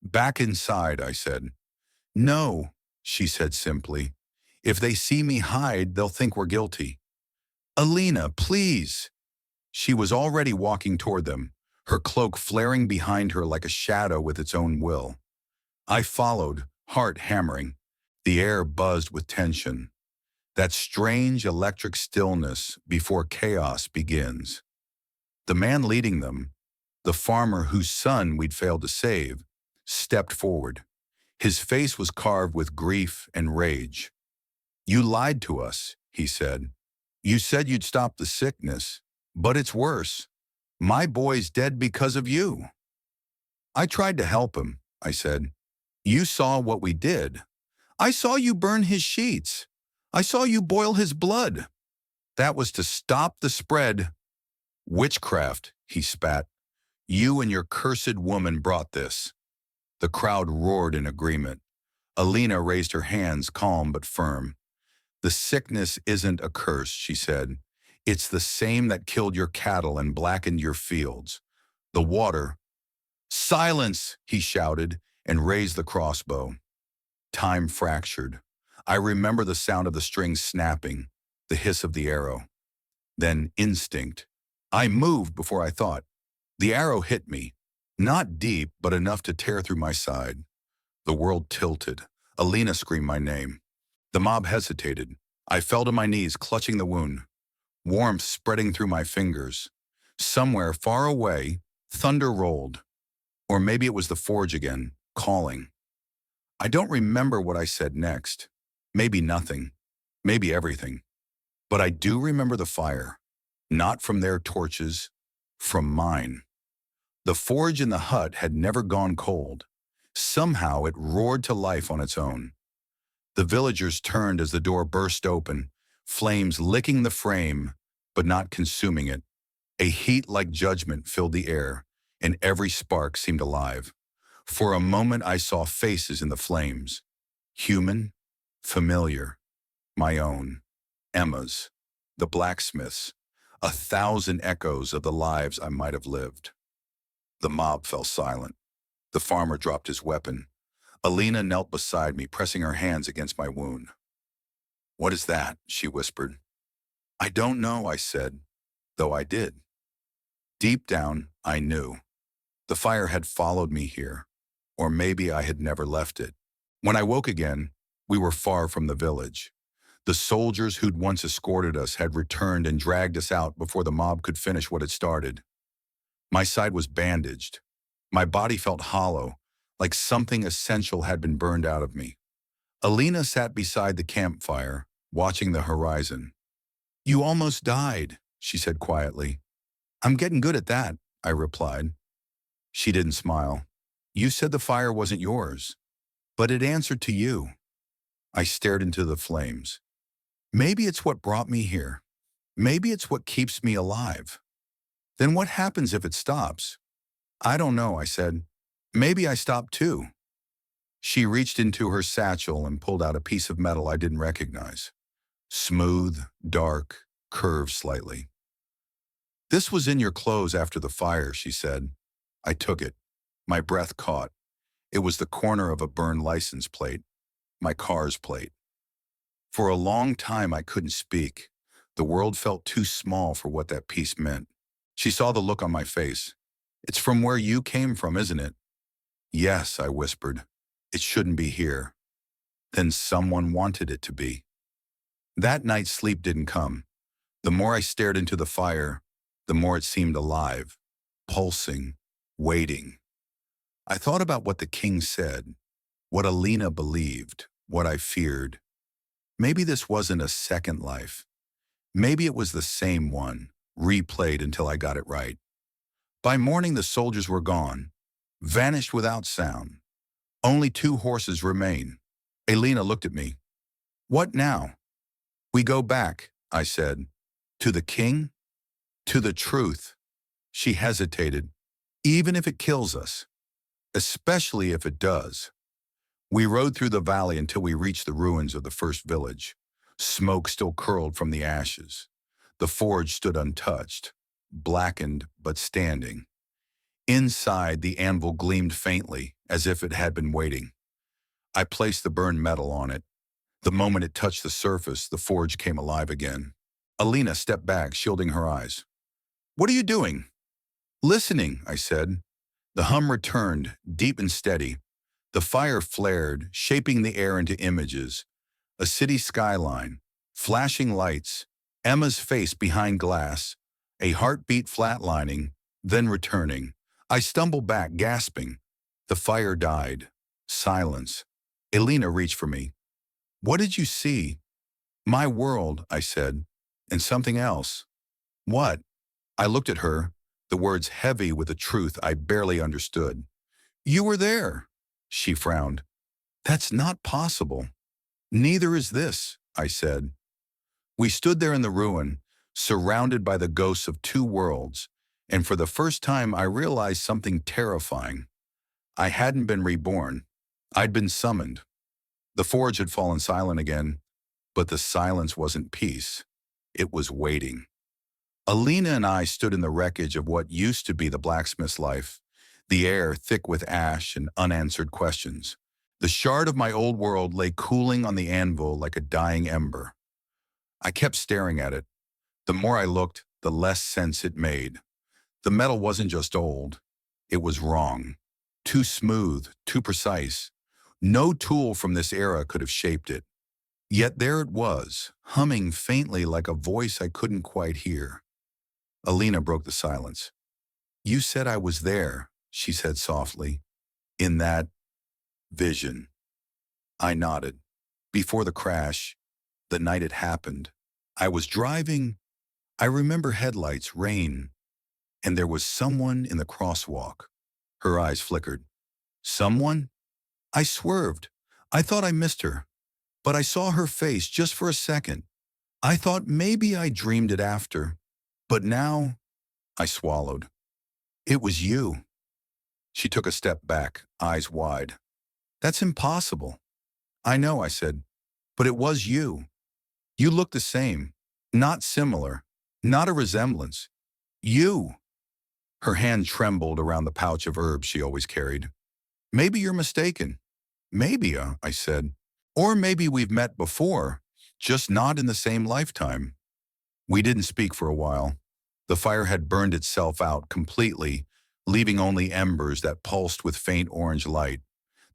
"Back inside," I said. "No," she said simply. "If they see me hide, they'll think we're guilty." "Alina, please." She was already walking toward them, her cloak flaring behind her like a shadow with its own will. I followed, heart hammering. The air buzzed with tension. That strange electric stillness before chaos begins. The man leading them, the farmer whose son we'd failed to save, stepped forward. His face was carved with grief and rage. "You lied to us," he said. "You said you'd stop the sickness, but it's worse. My boy's dead because of you." "I tried to help him," I said. "You saw what we did. I saw you burn his sheets. I saw you boil his blood. That was to stop the spread." "Witchcraft," he spat. "You and your cursed woman brought this." The crowd roared in agreement. Alina raised her hands, calm but firm. "The sickness isn't a curse," she said. "It's the same that killed your cattle and blackened your fields. The water—" "Silence!" he shouted and raised the crossbow. Time fractured. I remember the sound of the strings snapping, the hiss of the arrow. Then instinct. I moved before I thought. The arrow hit me, not deep, but enough to tear through my side. The world tilted. Alina screamed my name. The mob hesitated. I fell to my knees, clutching the wound. warmth spreading through my fingers. Somewhere far away, thunder rolled. Or maybe it was the forge again, calling. I don't remember what I said next. Maybe nothing. Maybe everything. But I do remember the fire. Not from their torches, from mine. The forge in the hut had never gone cold. Somehow it roared to life on its own. The villagers turned as the door burst open, flames licking the frame, but not consuming it. A heat like judgment filled the air, and every spark seemed alive. For a moment I saw faces in the flames. Human, familiar, my own, Emma's, the blacksmith's, 1,000 echoes of the lives I might have lived. The mob fell silent. The farmer dropped his weapon. Alina knelt beside me, pressing her hands against my wound. "What is that?" she whispered. "I don't know," I said, though I did. Deep down, I knew. The fire had followed me here, or maybe I had never left it. When I woke again, we were far from the village. The soldiers who'd once escorted us had returned and dragged us out before the mob could finish what had started. My side was bandaged. My body felt hollow, like something essential had been burned out of me. Alina sat beside the campfire, watching the horizon. "You almost died," she said quietly. "I'm getting good at that," I replied. She didn't smile. "You said the fire wasn't yours, but it answered to you." I stared into the flames. Maybe it's what brought me here. Maybe it's what keeps me alive. Then what happens if it stops? "I don't know," I said. "Maybe I stop too." She reached into her satchel and pulled out a piece of metal I didn't recognize. Smooth, dark, curved slightly. "This was in your clothes after the fire," she said. I took it. My breath caught. It was the corner of a burned license plate, my car's plate. For a long time I couldn't speak. The world felt too small for what that piece meant. She saw the look on my face. "It's from where you came from, isn't it?" "Yes," I whispered. "It shouldn't be here." Then someone wanted it to be. That night sleep didn't come. The more I stared into the fire, the more it seemed alive, pulsing, waiting. I thought about what the king said, what Alina believed, what I feared. Maybe this wasn't a second life. Maybe it was the same one, replayed until I got it right. By morning the soldiers were gone, vanished without sound. Only 2 horses remain. Alina looked at me. "What now?" "We go back," I said. "To the king? To the truth." She hesitated. "Even if it kills us. Especially if it does." We rode through the valley until we reached the ruins of the first village. Smoke still curled from the ashes. The forge stood untouched, blackened but standing. Inside, the anvil gleamed faintly, as if it had been waiting. I placed the burned metal on it. The moment it touched the surface, the forge came alive again. Alina stepped back, shielding her eyes. "What are you doing?" "Listening," I said. The hum returned, deep and steady. The fire flared, shaping the air into images. A city skyline, flashing lights, Emma's face behind glass, a heartbeat flatlining, then returning. I stumbled back, gasping. The fire died. Silence. Alina reached for me. "What did you see?" "My world," I said. "And something else." "What?" I looked at her, the words heavy with a truth I barely understood. "You were there." She frowned. "That's not possible." "Neither is this," I said. We stood there in the ruin, surrounded by the ghosts of 2 worlds, and for the first time I realized something terrifying. I hadn't been reborn. I'd been summoned. The forge had fallen silent again, but the silence wasn't peace. It was waiting. Alina and I stood in the wreckage of what used to be the blacksmith's life, the air thick with ash and unanswered questions. The shard of my old world lay cooling on the anvil like a dying ember. I kept staring at it. The more I looked, the less sense it made. The metal wasn't just old. It was wrong. Too smooth, too precise. No tool from this era could have shaped it. Yet there it was, humming faintly like a voice I couldn't quite hear. Alina broke the silence. "You said I was there," she said softly, "in that vision." I nodded. Before the crash, the night it happened, I was driving. I remember headlights, rain, and there was someone in the crosswalk. Her eyes flickered. Someone? I swerved. I thought I missed her, but I saw her face just for a second. I thought maybe I dreamed it after, but now I swallowed. It was you. She took a step back, eyes wide. That's impossible. I know, I said, but it was you. You look the same, not similar, not a resemblance. You. Her hand trembled around the pouch of herbs she always carried. Maybe you're mistaken. Maybe, I said. Or maybe we've met before, just not in the same lifetime. We didn't speak for a while. The fire had burned itself out completely, leaving only embers that pulsed with faint orange light.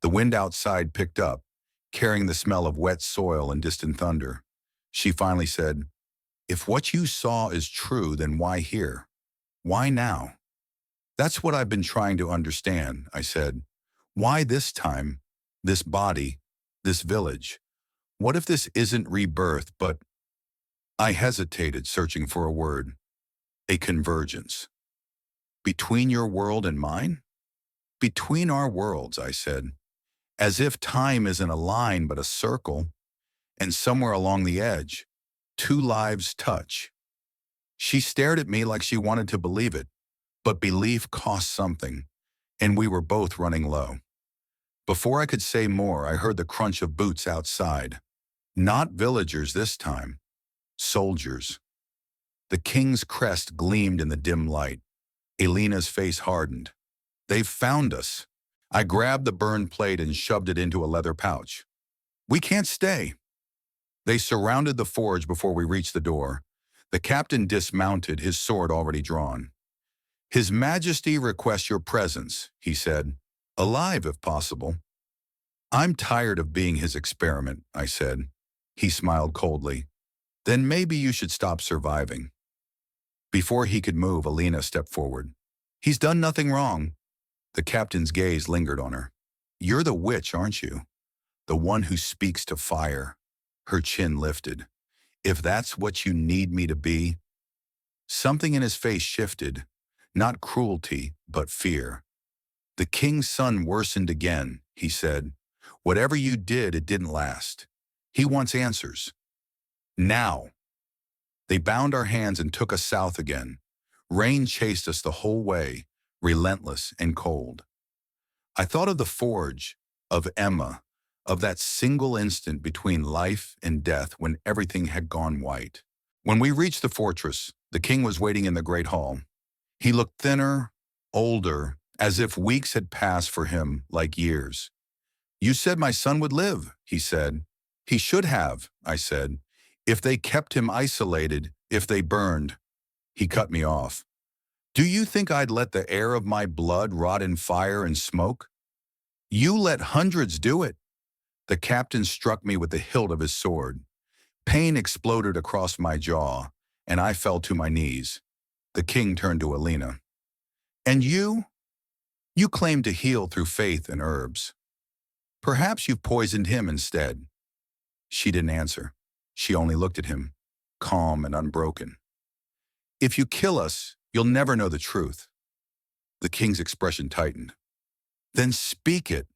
The wind outside picked up, carrying the smell of wet soil and distant thunder. She finally said, "If what you saw is true, then why here? Why now?" "That's what I've been trying to understand," I said. "Why this time, this body, this village? What if this isn't rebirth, but—" I hesitated, searching for a word. "A convergence. Between your world and mine?" "Between our worlds," I said. "As if time isn't a line but a circle, and somewhere along the edge, two lives touch." She stared at me like she wanted to believe it, but belief cost something, and we were both running low. Before I could say more, I heard the crunch of boots outside. Not villagers this time. Soldiers. The king's crest gleamed in the dim light. Alina's face hardened. "They've found us." I grabbed the burned plate and shoved it into a leather pouch. "We can't stay." They surrounded the forge before we reached the door. The captain dismounted, his sword already drawn. "His Majesty requests your presence," he said. "Alive, if possible." "I'm tired of being his experiment," I said. He smiled coldly. "Then maybe you should stop surviving." Before he could move, Alina stepped forward. "He's done nothing wrong." The captain's gaze lingered on her. "You're the witch, aren't you? The one who speaks to fire." Her chin lifted. "If that's what you need me to be—" Something in his face shifted. Not cruelty, but fear. "The king's son worsened again," he said. "Whatever you did, it didn't last. He wants answers. Now." They bound our hands and took us south again. Rain chased us the whole way, relentless and cold. I thought of the forge, of Emma, of that single instant between life and death when everything had gone white. When we reached the fortress, the king was waiting in the great hall. He looked thinner, older, as if weeks had passed for him like years. "You said my son would live," he said. "He should have," I said. "If they kept him isolated, if they burned." He cut me off. "Do you think I'd let the heir of my blood rot in fire and smoke? You let hundreds do it." The captain struck me with the hilt of his sword. Pain exploded across my jaw, and I fell to my knees. The king turned to Alina. "And you? You claim to heal through faith and herbs. Perhaps you've poisoned him instead." She didn't answer. She only looked at him, calm and unbroken. "If you kill us, you'll never know the truth." The king's expression tightened. "Then speak it."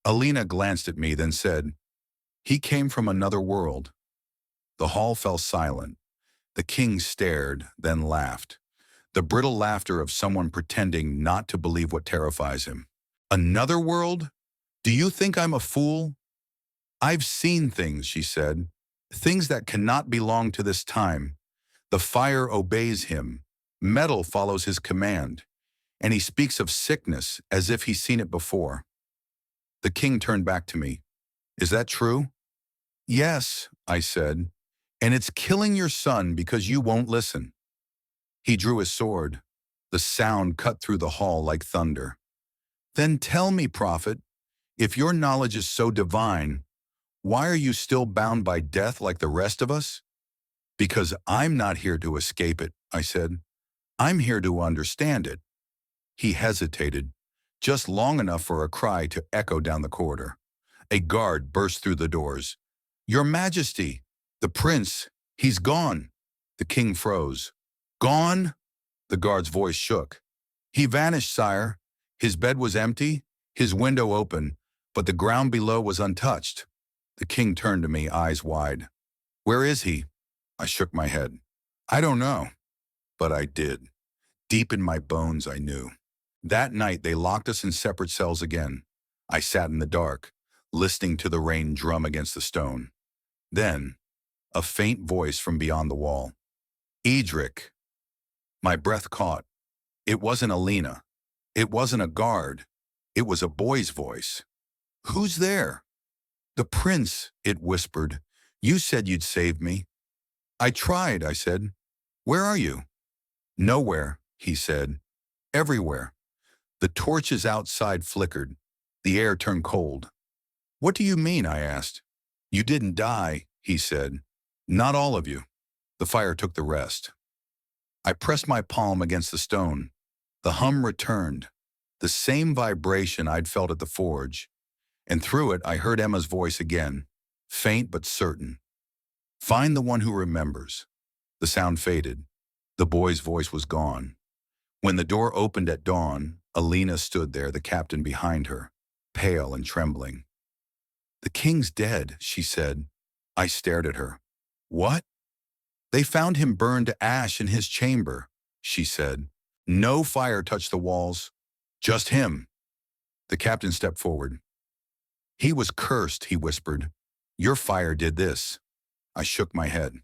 Alina glanced at me, then said, "He came from another world." The hall fell silent. The king stared, then laughed. The brittle laughter of someone pretending not to believe what terrifies him. "Another world? Do you think I'm a fool?" "I've seen things," she said. "Things that cannot belong to this time. The fire obeys him. Metal follows his command. And he speaks of sickness as if he's seen it before." The king turned back to me. "Is that true?" "Yes," I said. "And it's killing your son because you won't listen." He drew his sword. The sound cut through the hall like thunder. "Then tell me, prophet, if your knowledge is so divine, Why are you still bound by death like the rest of us? Because I'm not here to escape it, I said. I'm here to understand it. He hesitated, just long enough for a cry to echo down the corridor. A guard burst through the doors. Your Majesty, the prince, he's gone. The king froze. Gone? The guard's voice shook. He vanished, sire. His bed was empty, his window open, but the ground below was untouched. The king turned to me, eyes wide. Where is he? I shook my head. I don't know. But I did. Deep in my bones, I knew. That night, they locked us in separate cells again. I sat in the dark, listening to the rain drum against the stone. Then, a faint voice from beyond the wall. Edric. My breath caught. It wasn't Alina. It wasn't a guard. It was a boy's voice. Who's there? The prince, it whispered. You said you'd save me. I tried, I said. Where are you? Nowhere, he said. Everywhere. The torches outside flickered. The air turned cold. What do you mean, I asked. You didn't die, he said. Not all of you. The fire took the rest. I pressed my palm against the stone. The hum returned, the same vibration I'd felt at the forge. And through it, I heard Emma's voice again, faint but certain. Find the one who remembers. The sound faded. The boy's voice was gone. When the door opened at dawn, Alina stood there, the captain behind her, pale and trembling. The king's dead, she said. I stared at her. What? They found him burned to ash in his chamber, she said. No fire touched the walls. Just him. The captain stepped forward. He was cursed, he whispered. Your fire did this. I shook my head.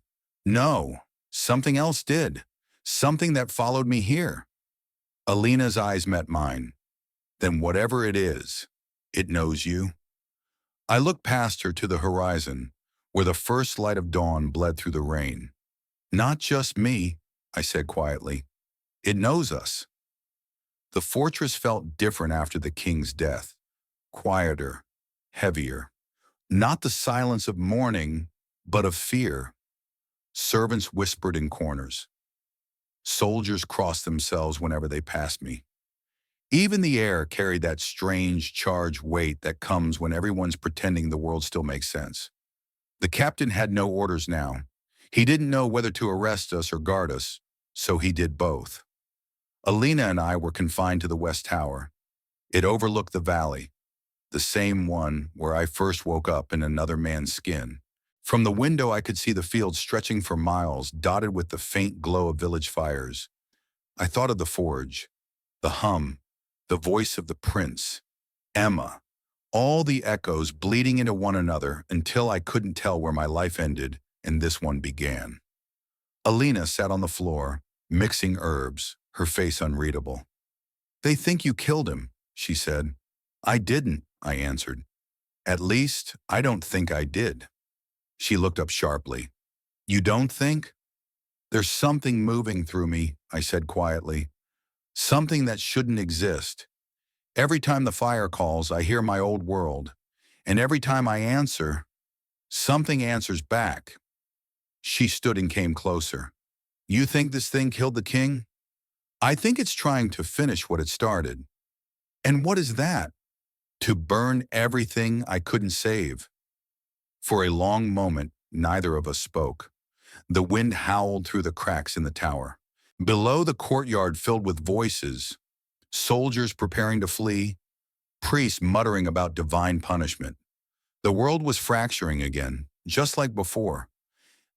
No, something else did. Something that followed me here. Alina's eyes met mine. Then whatever it is, it knows you. I looked past her to the horizon, where the first light of dawn bled through the rain. Not just me, I said quietly. It knows us. The fortress felt different after the king's death. Quieter, heavier. Not the silence of mourning, but of fear. Servants whispered in corners. Soldiers crossed themselves whenever they passed me. Even the air carried that strange, charged weight that comes when everyone's pretending the world still makes sense. The captain had no orders now. He didn't know whether to arrest us or guard us, so he did both. Alina and I were confined to the West Tower. It overlooked the valley, the same one where I first woke up in another man's skin. From the window I could see the fields stretching for miles, dotted with the faint glow of village fires. I thought of the forge, the hum, the voice of the prince, Emma, all the echoes bleeding into one another until I couldn't tell where my life ended and this one began. Alina sat on the floor, mixing herbs, her face unreadable. They think you killed him, she said. I didn't, I answered. At least, I don't think I did. She looked up sharply. You don't think? There's something moving through me, I said quietly. Something that shouldn't exist. Every time the fire calls, I hear my old world. And every time I answer, something answers back. She stood and came closer. You think this thing killed the king? I think it's trying to finish what it started. And what is that? To burn everything I couldn't save. For a long moment, neither of us spoke. The wind howled through the cracks in the tower. Below, the courtyard filled with voices, soldiers preparing to flee, priests muttering about divine punishment. The world was fracturing again, just like before.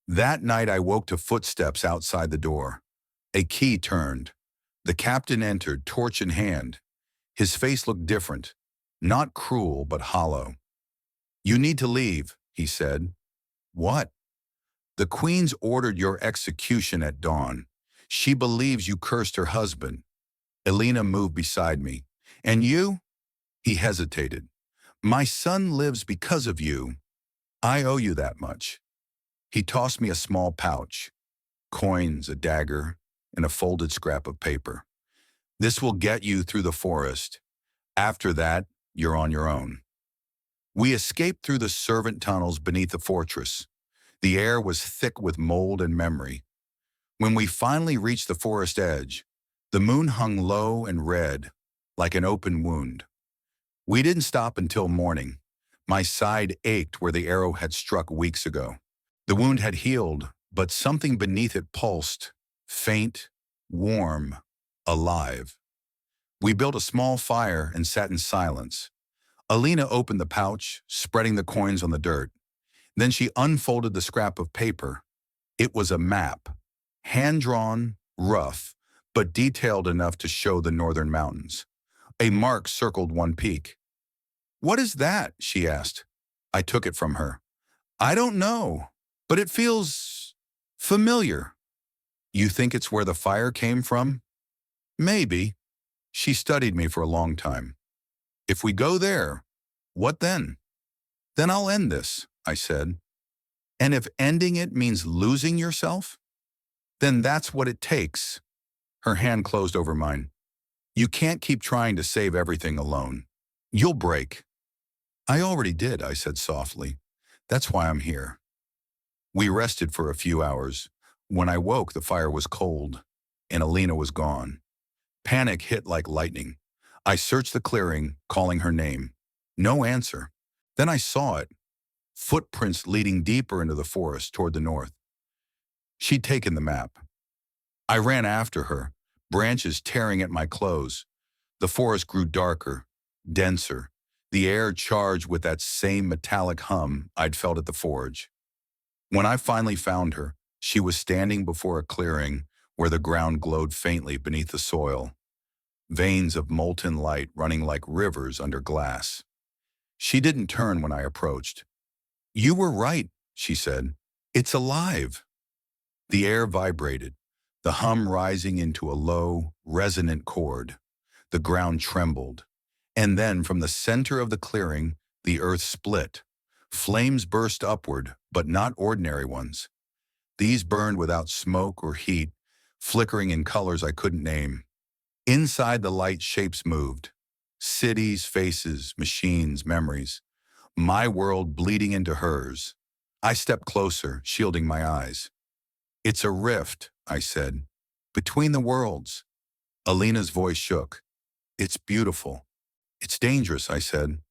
That night I woke to footsteps outside the door. A key turned. The captain entered, torch in hand. His face looked different, not cruel but hollow. You need to leave, he said. What? The queen's ordered your execution at dawn. She believes you cursed her husband. Alina moved beside me. And you? He hesitated. My son lives because of you. I owe you that much. He tossed me a small pouch, coins, a dagger, and a folded scrap of paper. This will get you through the forest. After that, you're on your own. We escaped through the servant tunnels beneath the fortress. The air was thick with mold and memory. When we finally reached the forest edge, the moon hung low and red, like an open wound. We didn't stop until morning. My side ached where the arrow had struck weeks ago. The wound had healed, but something beneath it pulsed, faint, warm, alive. We built a small fire and sat in silence. Alina opened the pouch, spreading the coins on the dirt. Then she unfolded the scrap of paper. It was a map, hand-drawn, rough, but detailed enough to show the northern mountains. A mark circled one peak. "What is that?" she asked. I took it from her. "I don't know, but it feels familiar." "You think it's where the fire came from?" "Maybe." She studied me for a long time. "If we go there, what then?" "Then I'll end this," I said. "And if ending it means losing yourself, then that's what it takes." Her hand closed over mine. "You can't keep trying to save everything alone. You'll break." "I already did," I said softly. "That's why I'm here." We rested for a few hours. When I woke, the fire was cold, and Alina was gone. Panic hit like lightning. I searched the clearing, calling her name. No answer. Then I saw it. Footprints leading deeper into the forest toward the north. She'd taken the map. I ran after her, branches tearing at my clothes. The forest grew darker, denser, the air charged with that same metallic hum I'd felt at the forge. When I finally found her, she was standing before a clearing where the ground glowed faintly beneath the soil, veins of molten light running like rivers under glass. She didn't turn when I approached. "You were right," she said. "It's alive." The air vibrated, the hum rising into a low, resonant chord. The ground trembled. And then from the center of the clearing, the earth split. Flames burst upward, but not ordinary ones. These burned without smoke or heat, flickering in colors I couldn't name. Inside the light, shapes moved. Cities, faces, machines, memories. My world bleeding into hers. I stepped closer, shielding my eyes. "It's a rift," I said, "between the worlds." Alina's voice shook. "It's beautiful." "It's dangerous," I said.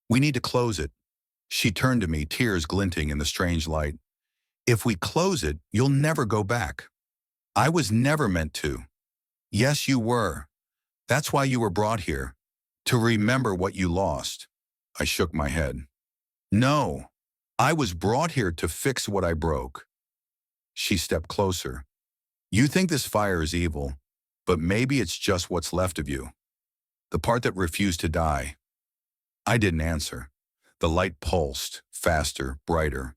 "We need to close it." She turned to me, tears glinting in the strange light. "If we close it, you'll never go back." "I was never meant to." "Yes, you were. That's why you were brought here. To remember what you lost." I shook my head. "No, I was brought here to fix what I broke." She stepped closer. "You think this fire is evil, but maybe it's just what's left of you. The part that refused to die." I didn't answer. The light pulsed, faster, brighter.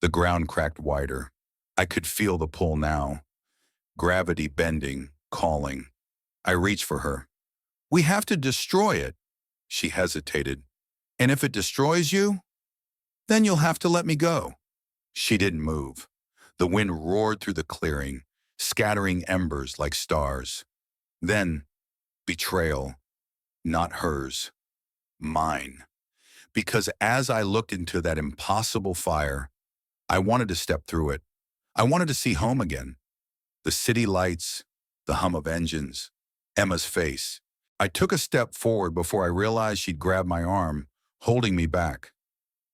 The ground cracked wider. I could feel the pull now. Gravity bending, calling. I reached for her. "We have to destroy it." She hesitated. "And if it destroys you, then you'll have to let me go." She didn't move. The wind roared through the clearing, scattering embers like stars. Then, betrayal. Not hers. Mine. Because as I looked into that impossible fire, I wanted to step through it. I wanted to see home again. The city lights, the hum of engines, Emma's face. I took a step forward before I realized she'd grabbed my arm, holding me back.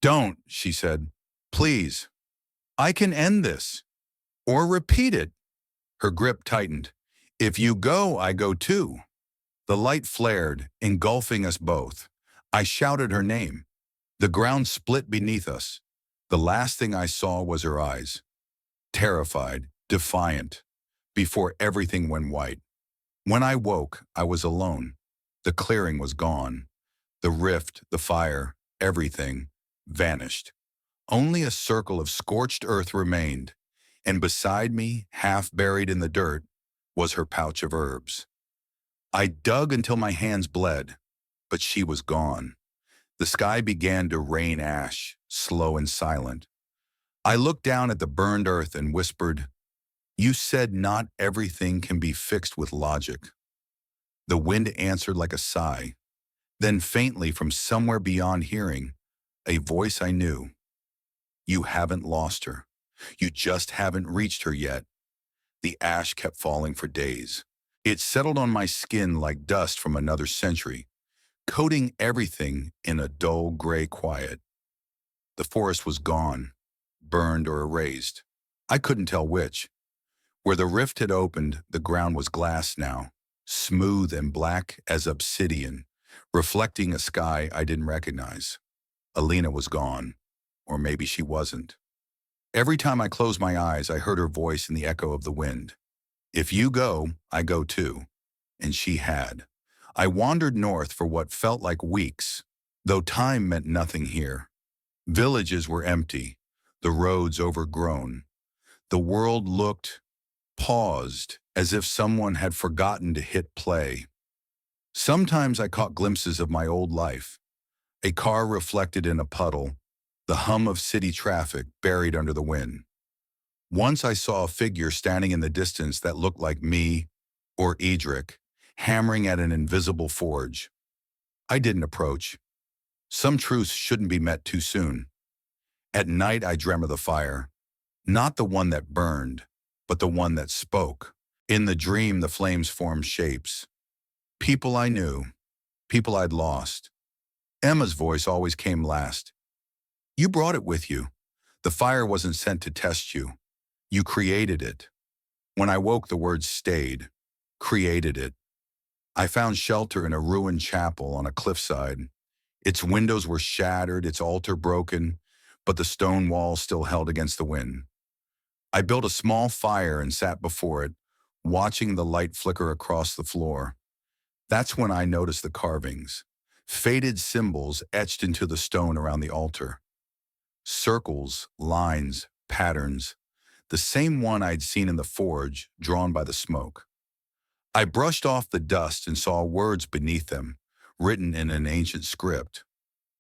"Don't," she said. "Please. I can end this. Or repeat it." Her grip tightened. "If you go, I go too." The light flared, engulfing us both. I shouted her name. The ground split beneath us. The last thing I saw was her eyes. Terrified, defiant, before everything went white. When I woke, I was alone. The clearing was gone. The rift, the fire, everything vanished. Only a circle of scorched earth remained, and beside me, half buried in the dirt, was her pouch of herbs. I dug until my hands bled, but she was gone. The sky began to rain ash, slow and silent. I looked down at the burned earth and whispered, "You said not everything can be fixed with logic." The wind answered like a sigh. Then faintly from somewhere beyond hearing, A voice I knew. You haven't lost her. You just haven't reached her yet. The ash kept falling for days. It settled on my skin like dust from another century, coating everything in a dull gray quiet. The forest was gone, burned or erased. I couldn't tell which. Where the rift had opened, the ground was glass now, smooth and black as obsidian, reflecting a sky I didn't recognize. Alina was gone, or maybe she wasn't. Every time I closed my eyes, I heard her voice in the echo of the wind. If you go, I go too. And she had. I wandered north for what felt like weeks, though time meant nothing here. Villages were empty, the roads overgrown. The world looked, paused, as if someone had forgotten to hit play. Sometimes I caught glimpses of my old life. A car reflected in a puddle, the hum of city traffic buried under the wind. Once I saw a figure standing in the distance that looked like me or Edric, hammering at an invisible forge. I didn't approach. Some truths shouldn't be met too soon. At night I dream of the fire, not the one that burned, but the one that spoke. In the dream the flames formed shapes. People I knew, people I'd lost. Emma's voice always came last. You brought it with you. The fire wasn't sent to test you. You created it. When I woke, the words stayed. Created it. I found shelter in a ruined chapel on a cliffside. Its windows were shattered, its altar broken, but the stone wall still held against the wind. I built a small fire and sat before it, watching the light flicker across the floor. That's when I noticed the carvings, faded symbols etched into the stone around the altar. Circles, lines, patterns, the same one I'd seen in the forge, drawn by the smoke. I brushed off the dust and saw words beneath them, written in an ancient script.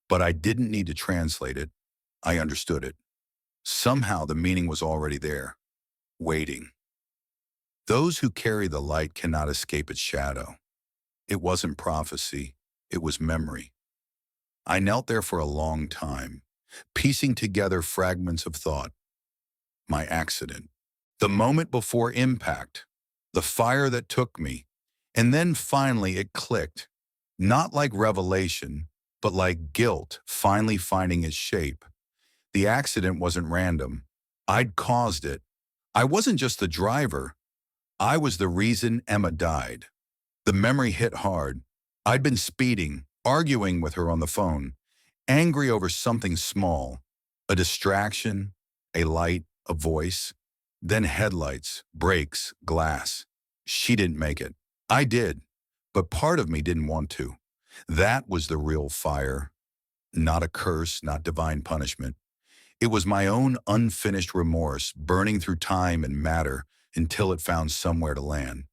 But I didn't need to translate it. I understood it. Somehow the meaning was already there, waiting. Those who carry the light cannot escape its shadow. It wasn't prophecy, it was memory. I knelt there for a long time, piecing together fragments of thought. My accident, the moment before impact, the fire that took me, and then finally it clicked, not like revelation, but like guilt finally finding its shape. The accident wasn't random. I'd caused it. I wasn't just the driver. I was the reason Emma died. The memory hit hard. I'd been speeding, arguing with her on the phone, angry over something small, a distraction, a light, a voice, then headlights, brakes, glass. She didn't make it. I did, but part of me didn't want to. That was the real fire. Not a curse, not divine punishment. It was my own unfinished remorse burning through time and matter until it found somewhere to land.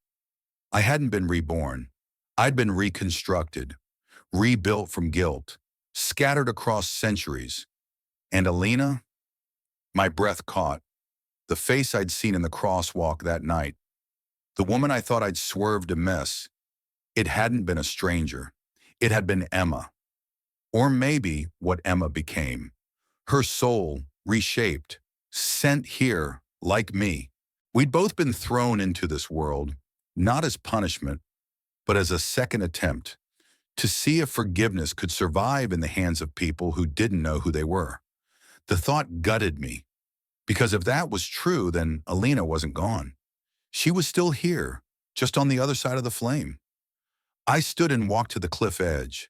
I hadn't been reborn. I'd been reconstructed, rebuilt from guilt, scattered across centuries. And Alina? My breath caught. The face I'd seen in the crosswalk that night. The woman I thought I'd swerved a miss. It hadn't been a stranger. It had been Emma. Or maybe what Emma became. Her soul, reshaped, sent here, like me. We'd both been thrown into this world, not as punishment, but as a second attempt, to see if forgiveness could survive in the hands of people who didn't know who they were. The thought gutted me, because if that was true, then Alina wasn't gone. She was still here, just on the other side of the flame. I stood and walked to the cliff edge.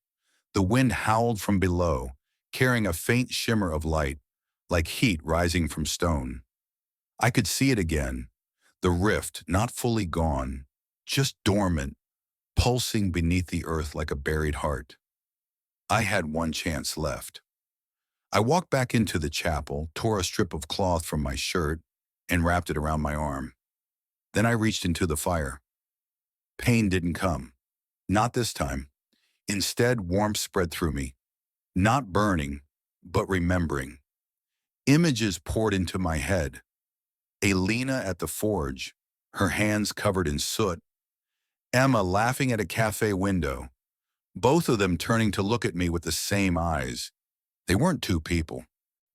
The wind howled from below, carrying a faint shimmer of light, like heat rising from stone. I could see it again, the rift not fully gone, just dormant, pulsing beneath the earth like a buried heart. I had one chance left. I walked back into the chapel, tore a strip of cloth from my shirt, and wrapped it around my arm. Then I reached into the fire. Pain didn't come. Not this time. Instead, warmth spread through me. Not burning, but remembering. Images poured into my head. Alina at the forge, her hands covered in soot. Emma laughing at a cafe window. Both of them turning to look at me with the same eyes. They weren't two people.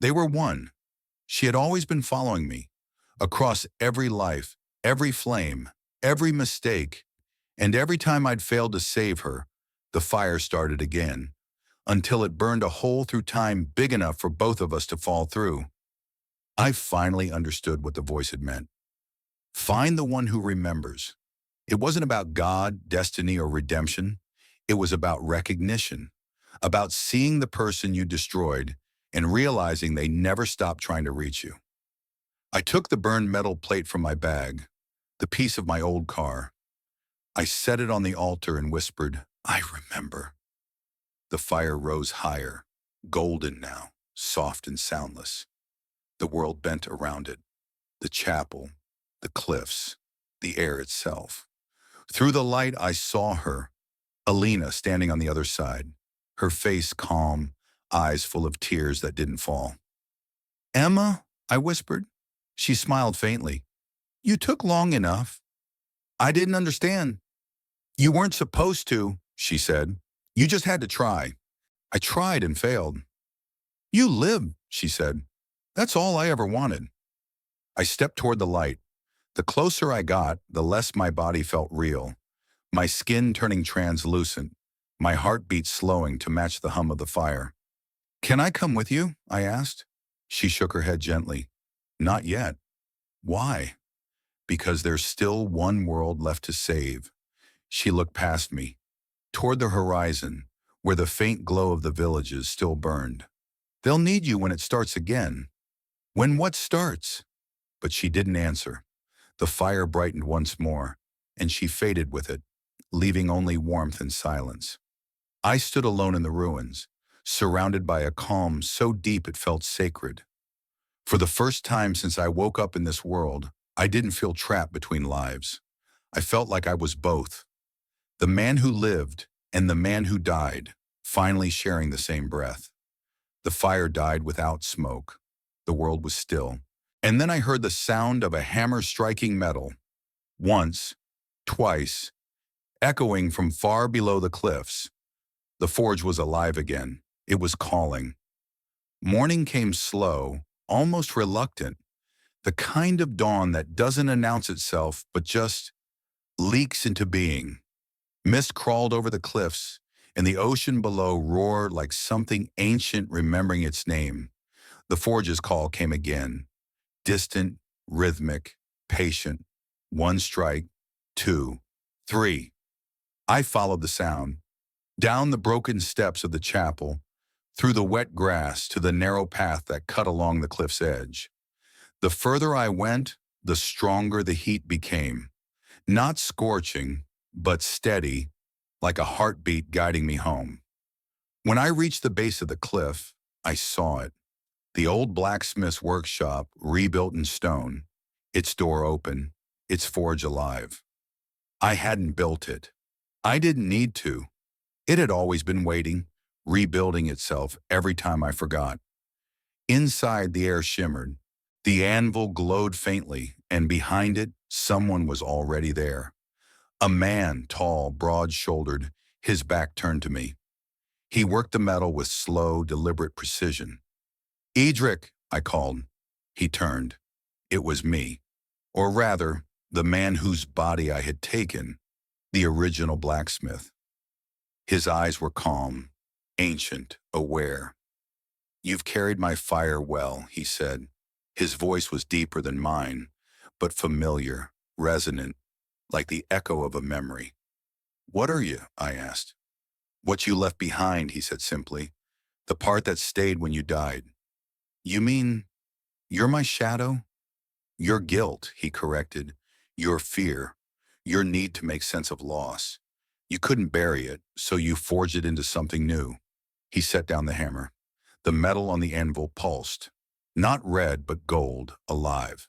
They were one. She had always been following me, across every life, every flame, every mistake, and every time I'd failed to save her, the fire started again, until it burned a hole through time big enough for both of us to fall through. I finally understood what the voice had meant. Find the one who remembers. It wasn't about God, destiny, or redemption. It was about recognition, about seeing the person you destroyed and realizing they never stopped trying to reach you. I took the burned metal plate from my bag, the piece of my old car. I set it on the altar and whispered, "I remember." The fire rose higher, golden now, soft and soundless. The world bent around it, the chapel, the cliffs, the air itself. Through the light, I saw her, Alina, standing on the other side, her face calm, eyes full of tears that didn't fall. "Emma," I whispered. She smiled faintly. "You took long enough." "I didn't understand." "You weren't supposed to," she said. "You just had to try." "I tried and failed." "You lived," she said. "That's all I ever wanted." I stepped toward the light. The closer I got, the less my body felt real, my skin turning translucent, my heartbeat slowing to match the hum of the fire. "Can I come with you?" I asked. She shook her head gently. "Not yet." "Why?" "Because there's still one world left to save." She looked past me, toward the horizon, where the faint glow of the villages still burned. "They'll need you when it starts again." "When what starts?" But she didn't answer. The fire brightened once more, and she faded with it, leaving only warmth and silence. I stood alone in the ruins, surrounded by a calm so deep it felt sacred. For the first time since I woke up in this world, I didn't feel trapped between lives. I felt like I was both, the man who lived and the man who died, finally sharing the same breath. The fire died without smoke. The world was still. And then I heard the sound of a hammer striking metal. Once, twice, echoing from far below the cliffs. The forge was alive again. It was calling. Morning came slow, almost reluctant, the kind of dawn that doesn't announce itself but just leaks into being. Mist crawled over the cliffs, and the ocean below roared like something ancient remembering its name. The forge's call came again, distant, rhythmic, patient. One strike, two, three. I followed the sound, down the broken steps of the chapel, through the wet grass to the narrow path that cut along the cliff's edge. The further I went, the stronger the heat became. Not scorching, but steady, like a heartbeat guiding me home. When I reached the base of the cliff, I saw it. The old blacksmith's workshop, rebuilt in stone, its door open, its forge alive. I hadn't built it. I didn't need to. It had always been waiting, rebuilding itself every time I forgot. Inside, the air shimmered. The anvil glowed faintly, and behind it, someone was already there. A man, tall, broad-shouldered, his back turned to me. He worked the metal with slow, deliberate precision. "Edric," I called. He turned. It was me. Or rather, the man whose body I had taken, the original blacksmith. His eyes were calm, ancient, aware. "You've carried my fire well," he said. His voice was deeper than mine, but familiar, resonant, like the echo of a memory. "What are you?" I asked. "What you left behind," he said simply. "The part that stayed when you died." "You mean you're my shadow?" "Your guilt," he corrected. "Your fear. Your need to make sense of loss. You couldn't bury it, so you forged it into something new." He set down the hammer. The metal on the anvil pulsed. Not red, but gold, alive.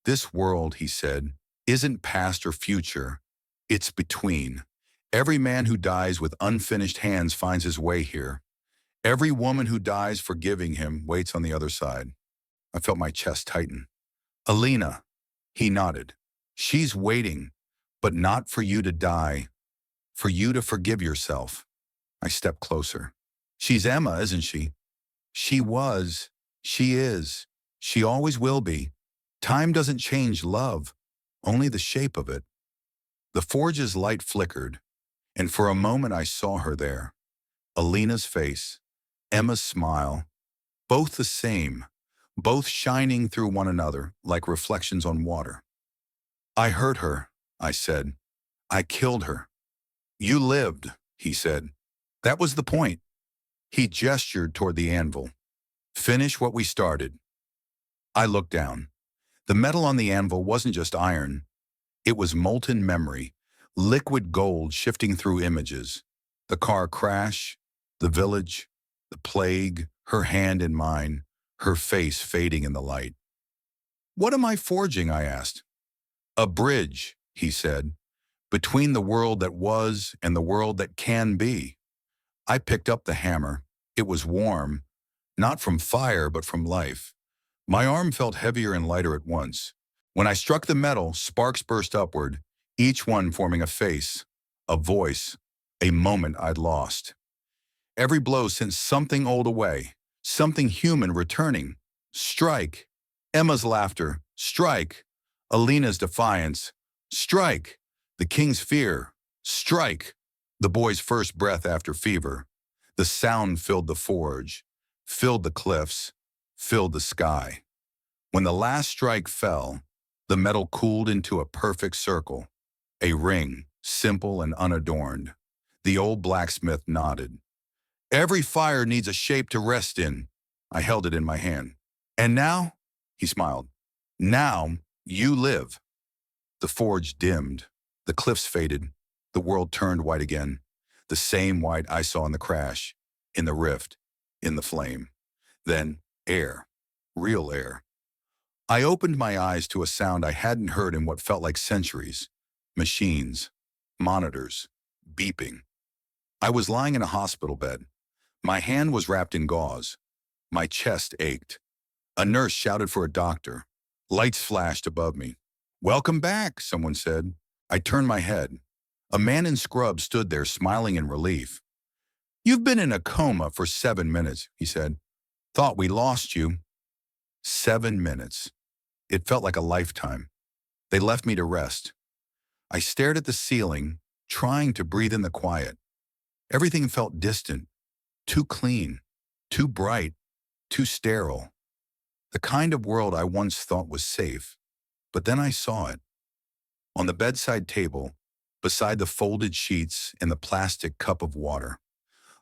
"This world," he said, "isn't past or future. It's between. Every man who dies with unfinished hands finds his way here. Every woman who dies forgiving him waits on the other side." I felt my chest tighten. "Alina," he nodded. "She's waiting, but not for you to die, for you to forgive yourself." I stepped closer. "She's Emma, isn't she?" She was, she is, she always will be. Time doesn't change love, only the shape of it. The forge's light flickered, and for a moment I saw her there. Alina's face, Emma's smile, both the same, both shining through one another like reflections on water. I hurt her, I said. I killed her. You lived, he said. That was the point. He gestured toward the anvil. Finish what we started. I looked down. The metal on the anvil wasn't just iron. It was molten memory, liquid gold shifting through images. The car crash, the village, the plague, her hand in mine, her face fading in the light. What am I forging? I asked. A bridge, he said, between the world that was and the world that can be. I picked up the hammer. It was warm, not from fire, but from life. My arm felt heavier and lighter at once. When I struck the metal, sparks burst upward, each one forming a face, a voice, a moment I'd lost. Every blow sent something old away, something human returning. Strike. Emma's laughter. Strike. Alina's defiance. Strike. The king's fear. Strike. The boy's first breath after fever. The sound filled the forge, filled the cliffs, filled the sky. When the last strike fell, the metal cooled into a perfect circle, a ring, simple and unadorned. The old blacksmith nodded. Every fire needs a shape to rest in. I held it in my hand. And now, he smiled, now you live. The forge dimmed. The cliffs faded. The world turned white again. The same white I saw in the crash, in the rift, in the flame. Then air, real air. I opened my eyes to a sound I hadn't heard in what felt like centuries. Machines, monitors, beeping. I was lying in a hospital bed. My hand was wrapped in gauze. My chest ached. A nurse shouted for a doctor. Lights flashed above me. Welcome back, someone said. I turned my head. A man in scrubs stood there smiling in relief. You've been in a coma for 7 minutes, he said. Thought we lost you. 7 minutes. It felt like a lifetime. They left me to rest. I stared at the ceiling, trying to breathe in the quiet. Everything felt distant, too clean, too bright, too sterile. The kind of world I once thought was safe. But then I saw it. On the bedside table, beside the folded sheets and the plastic cup of water,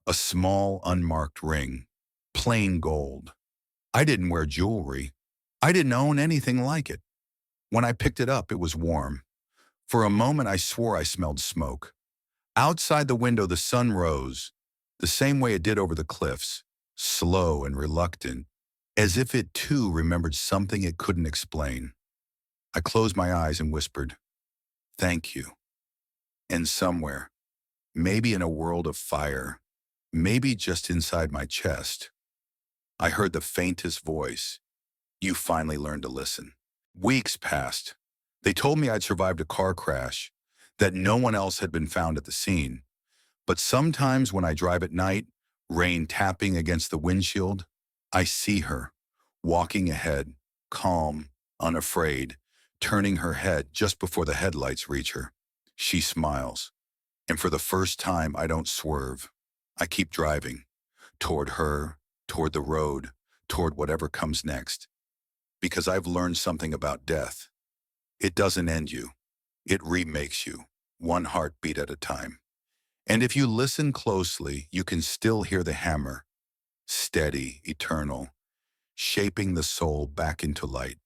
a small, unmarked ring, plain gold. I didn't wear jewelry. I didn't own anything like it. When I picked it up, it was warm. For a moment, I swore I smelled smoke. Outside the window, the sun rose, the same way it did over the cliffs, slow and reluctant, as if it too remembered something it couldn't explain. I closed my eyes and whispered, "Thank you." And somewhere, maybe in a world of fire, maybe just inside my chest, I heard the faintest voice. You finally learned to listen. Weeks passed. They told me I'd survived a car crash, that no one else had been found at the scene. But sometimes when I drive at night, rain tapping against the windshield, I see her, walking ahead, calm, unafraid, turning her head just before the headlights reach her. She smiles, and for the first time I don't swerve. I keep driving, toward her, toward the road, toward whatever comes next. Because I've learned something about death. It doesn't end you. It remakes you, one heartbeat at a time. And if you listen closely, you can still hear the hammer, steady, eternal, shaping the soul back into light.